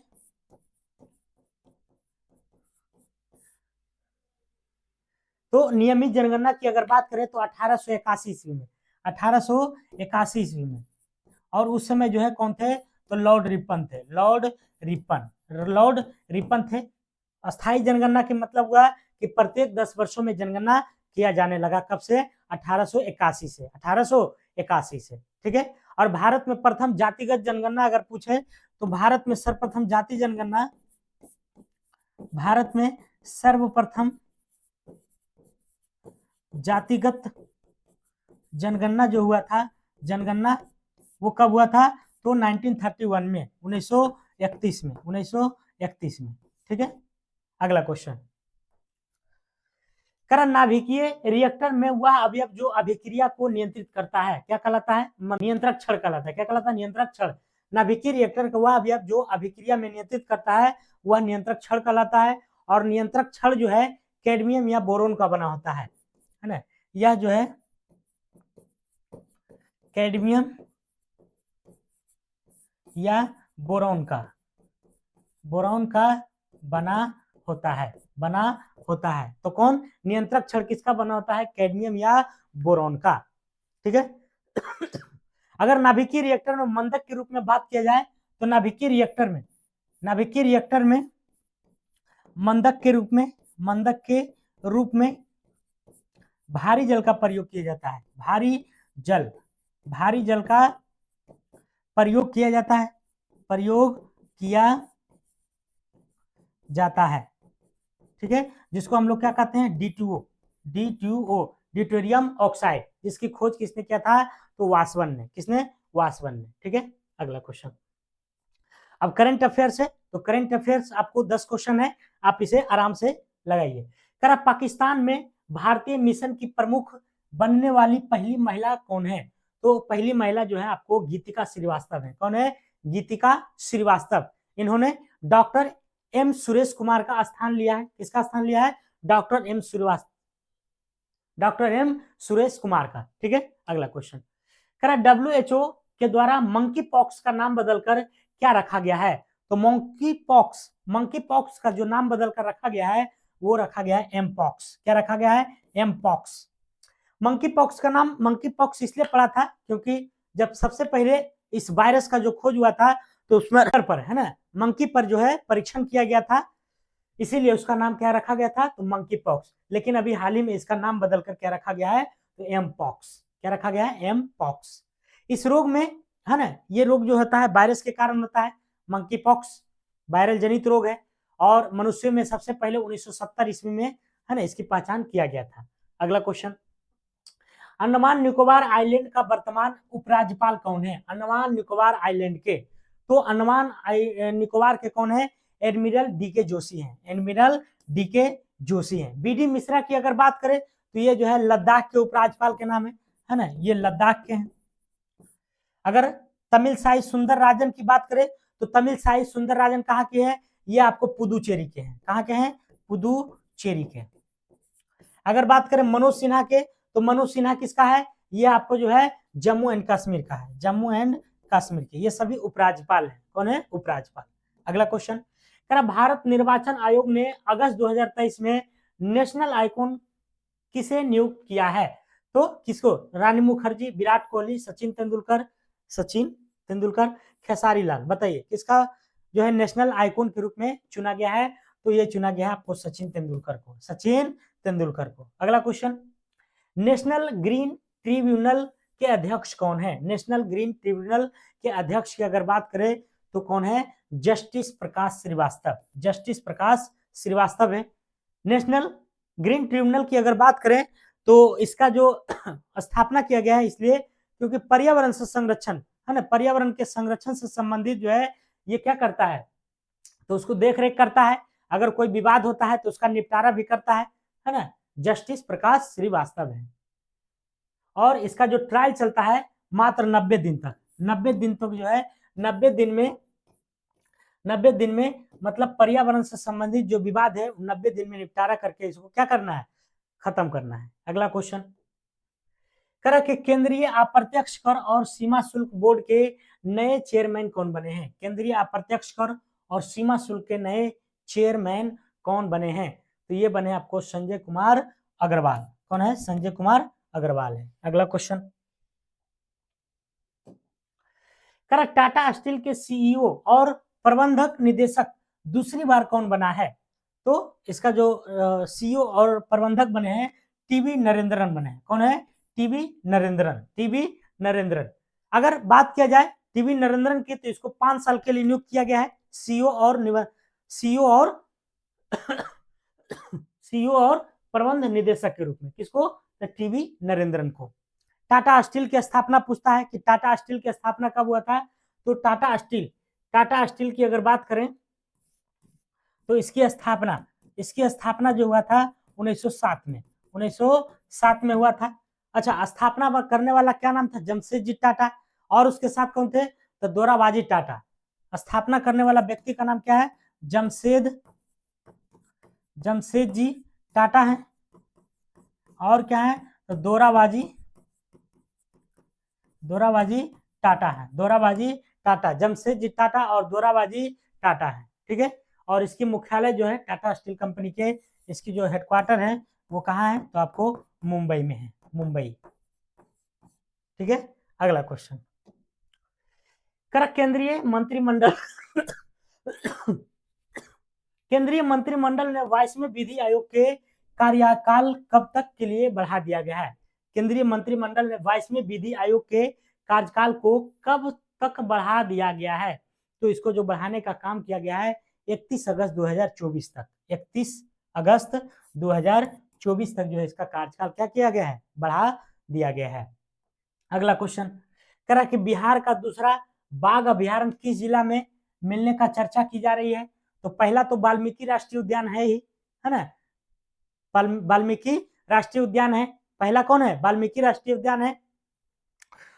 तो नियमित जनगणना की अगर बात करें तो 1881 ईस्वी में, 1881 ईस्वी में। और उस समय जो है कौन थे? तो लॉर्ड रिपन थे। अस्थायी जनगणना के मतलब हुआ कि प्रत्येक 10 वर्षों में जनगणना किया जाने लगा। कब से? 1881 से। ठीक है। और भारत में प्रथम जातिगत जनगणना अगर पूछे तो भारत में सर्वप्रथम जातिगत जनगणना जो हुआ था, जनगणना वो कब हुआ था? तो 1931 में, 1931 में। ठीक है। अगला क्वेश्चन, नाभिकीय रिएक्टर में वह अवयव जो अभिक्रिया को नियंत्रित करता है क्या कहलाता है? नियंत्रक छड़ कहलाता है। क्या कहलाता है? नियंत्रक छड़। नाभिकीय रिएक्टर का वह अवयव जो अभिक्रिया में नियंत्रित करता है वह नियंत्रक छड़ कहलाता है। और नियंत्रक छड़ जो है कैडमियम या बोरोन का बना होता है ना। यह जो है कैडमियम या बोरोन का बना होता है। तो कौन? नियंत्रक छड़ किसका बना होता है? कैडमियम या बोरोन का। ठीक है। अगर नाभिकीय रिएक्टर में मंदक के रूप में बात किया जाए तो नाभिकीय रिएक्टर में मंदक के रूप में भारी जल का प्रयोग किया जाता है। भारी जल का प्रयोग किया जाता है। ठीक है। जिसको हम लोग क्या कहते हैं? D2O, ड्यूटेरियम ऑक्साइड, जिसकी खोज किसने किया था? तो वासवन ने। किसने? वासवन ने। ठीक है। अगला क्वेश्चन, अब करंट अफेयर्स है। तो करंट अफेयर्स आपको 10 क्वेश्चन है, आप इसे आराम से लगाइए। पाकिस्तान में भारतीय मिशन की प्रमुख बनने वाली पहली महिला कौन है? तो पहली महिला जो है आपको गीतिका श्रीवास्तव है। कौन है? गीतिका श्रीवास्तव। इन्होंने डॉक्टर एम सुरेश कुमार का स्थान लिया है। किसका स्थान लिया है? डॉक्टर एम सुरेश कुमार का। ठीक है। अगला क्वेश्चन, WHO के द्वारा मंकी पॉक्स का नाम बदलकर क्या रखा गया है? तो मंकी पॉक्स का जो नाम बदलकर रखा गया है वो रखा गया है एम पॉक्स। क्या रखा गया है? M pox. मंकी पॉक्स का नाम मंकी पॉक्स इसलिए पड़ा था क्योंकि जब सबसे पहले इस वायरस का जो खोज हुआ था तो उसमें पर है ना मंकी पर जो है परीक्षण किया गया था, इसीलिए उसका नाम क्या रखा गया था, तो मंकी पॉक्स। लेकिन अभी हाल ही में इसका नाम बदलकर क्या रखा गया है, तो एम पॉक्स। क्या रखा गया है, एम पॉक्स। इस रोग में है ना, ये रोग जो होता है वायरस के कारण होता है, मंकी पॉक्स वायरल जनित रोग है, और मनुष्यों में सबसे पहले 1970 ईस्वी में है ना इसकी पहचान किया गया था। अगला क्वेश्चन, अंडमान निकोबार आइलैंड का वर्तमान उपराज्यपाल कौन है? अंडमान निकोबार आइलैंड के, तो अंडमान निकोबार के कौन है, एडमिरल डीके जोशी हैं, एडमिरल डीके जोशी हैं। बीडी मिश्रा की अगर बात करें तो ये जो है लद्दाख के उपराज्यपाल के नाम है ना, ये लद्दाख के हैं। अगर तमिल साई सुंदर राजन की बात करें तो तमिल साई सुंदर राजन कहाँ के हैं, ये आपको पुदुचेरी के हैं। कहाँ के हैं, पुदुचेरी के। अगर बात करें मनोज सिन्हा के, तो मनोज सिन्हा किसका है, ये आपको जो है जम्मू एंड कश्मीर का है, जम्मू एंड कश्मीर के। ये सभी उपराज्यपाल हैं। कौन है, उपराज्यपाल। अगला क्वेश्चन, भारत निर्वाचन आयोग ने अगस्त 2023 में नेशनल आइकॉन किसे नियुक्त किया है? तो किसको, रानी मुखर्जी, विराट कोहली, सचिन तेंदुलकर, खेसारी लाल। बताइए किसका जो है नेशनल आइकॉन के रूप में चुना गया है? तो ये चुना गया है आपको सचिन तेंदुलकर को, सचिन तेंदुलकर को। अगला क्वेश्चन, नेशनल ग्रीन ट्रिब्यूनल के अध्यक्ष कौन है? नेशनल ग्रीन ट्रिब्यूनल के अध्यक्ष की अगर बात करें तो कौन है, जस्टिस प्रकाश श्रीवास्तव, जस्टिस प्रकाश श्रीवास्तव है। नेशनल ग्रीन ट्रिब्यूनल की अगर बात करें तो इसका जो स्थापना किया गया है इसलिए क्योंकि पर्यावरण से संरक्षण है ना, पर्यावरण के संरक्षण से संबंधित जो है ये क्या करता है, तो उसको देख रेख करता है, अगर कोई विवाद होता है तो उसका निपटारा भी करता है ना, जस्टिस प्रकाश श्रीवास्तव है। और इसका जो ट्रायल चलता है मात्र 90 दिन तक, 90 दिन तक जो है 90 दिन में मतलब पर्यावरण से संबंधित जो विवाद है 90 दिन में निपटारा करके इसको क्या करना है, खत्म करना है। अगला क्वेश्चन, करा के केंद्रीय अप्रत्यक्ष कर और सीमा शुल्क बोर्ड के नए चेयरमैन कौन बने हैं? केंद्रीय अप्रत्यक्ष कर और सीमा शुल्क के नए चेयरमैन कौन बने हैं? तो ये बने आपको संजय कुमार अग्रवाल। कौन है, संजय कुमार अग्रवाल है। अगला क्वेश्चन, करा टाटा स्टील के सीईओ और प्रबंधक निदेशक दूसरी बार कौन बना है? तो इसका जो सीईओ और प्रबंधक बने हैं टीवी नरेंद्रन बने हैं। कौन है, टीवी नरेंद्रन। अगर बात किया जाए टीवी नरेंद्रन की तो इसको 5 साल के लिए नियुक्त किया गया है सीईओ और प्रबंध निदेशक के रूप में। किसको, टीवी नरेंद्रन को। टाटा स्टील की स्थापना पूछता है कि टाटा स्टील की स्थापना कब हुआ था? तो टाटा स्टील की अगर बात करें तो इसकी स्थापना जो हुआ था 1907 में हुआ था। अच्छा, स्थापना करने वाला क्या नाम था, जमशेदजी टाटा, और उसके साथ कौन थे, तो दोराबाजी टाटा। स्थापना करने वाला व्यक्ति का नाम क्या है, जमशेदजी टाटा है, और क्या है, तो दोराबाजी टाटा है, जमशेदजी टाटा और दोराबाजी टाटा है। ठीक है, और इसकी मुख्यालय जो है टाटा स्टील कंपनी के, इसकी जो हेडक्वार्टर है वो कहाँ है, तो आपको मुंबई में है, मुंबई। ठीक है, अगला क्वेश्चन, केंद्रीय मंत्रिमंडल ने 22वें विधि आयोग के कार्यकाल कब तक के लिए बढ़ा दिया गया है? केंद्रीय मंत्रिमंडल ने 22वें विधि आयोग के कार्यकाल को कब तक बढ़ा दिया गया है? तो इसको जो बढ़ाने का काम किया गया है 31 अगस्त 2024 तक, 31 अगस्त 2024 तक जो है इसका कार्यकाल क्या किया गया है, बढ़ा दिया गया है। अगला क्वेश्चन, करा कि बिहार का दूसरा बाघ अभ्यारण्य किस जिला में मिलने का चर्चा की जा रही है? तो पहला तो वाल्मीकि राष्ट्रीय उद्यान है ही, है ना, वाल्मीकि राष्ट्रीय उद्यान है। पहला कौन है, वाल्मीकि राष्ट्रीय उद्यान है,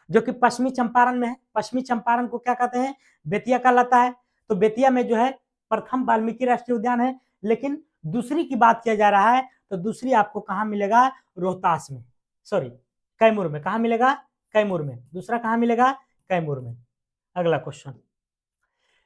जो कि पश्चिमी चंपारण में है। पश्चिमी चंपारण को क्या कहते हैं, बेतिया कहलाता है। तो बेतिया में जो है प्रथम वाल्मीकि राष्ट्रीय उद्यान है। लेकिन दूसरी की बात किया जा रहा है तो दूसरी आपको कहाँ मिलेगा, रोहतास में, सॉरी कैमूर में। कहाँ मिलेगा, कैमूर में। दूसरा कहाँ मिलेगा, कैमूर में। अगला क्वेश्चन,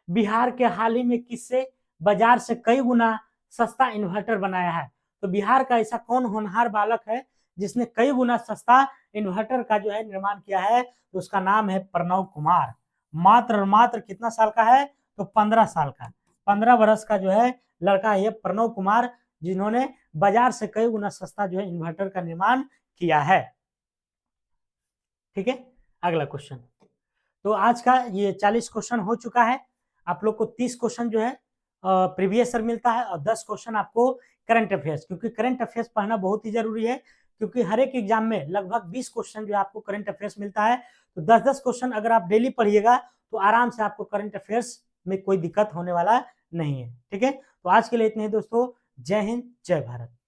बिहार के हाल ही में किससे बाजार से कई गुना सस्ता इन्वर्टर बनाया है? तो बिहार का ऐसा कौन होनहार बालक है जिसने कई गुना सस्ता इन्वर्टर का जो है निर्माण किया है, तो उसका नाम है प्रणव कुमार। मात्र और मात्र कितना साल का है, तो 15 साल का, 15 वर्ष का जो है लड़का है प्रणव कुमार, जिन्होंने बाजार से कई गुना सस्ता जो है इन्वर्टर का निर्माण किया है। ठीक है, अगला क्वेश्चन। तो आज का ये 40 क्वेश्चन हो चुका है। आप लोग को 30 क्वेश्चन जो है प्रीवियस ईयर मिलता है और 10 क्वेश्चन आपको करंट अफेयर्स, क्योंकि करंट अफेयर्स पढ़ना बहुत ही जरूरी है, क्योंकि हर एक एग्जाम में लगभग 20 क्वेश्चन जो है आपको करंट अफेयर्स मिलता है। तो 10-10 क्वेश्चन अगर आप डेली पढ़िएगा तो आराम से आपको करंट अफेयर्स में कोई दिक्कत होने वाला नहीं है। ठीक है, तो आज के लिए इतने ही दोस्तों। जय हिंद, जय भारत।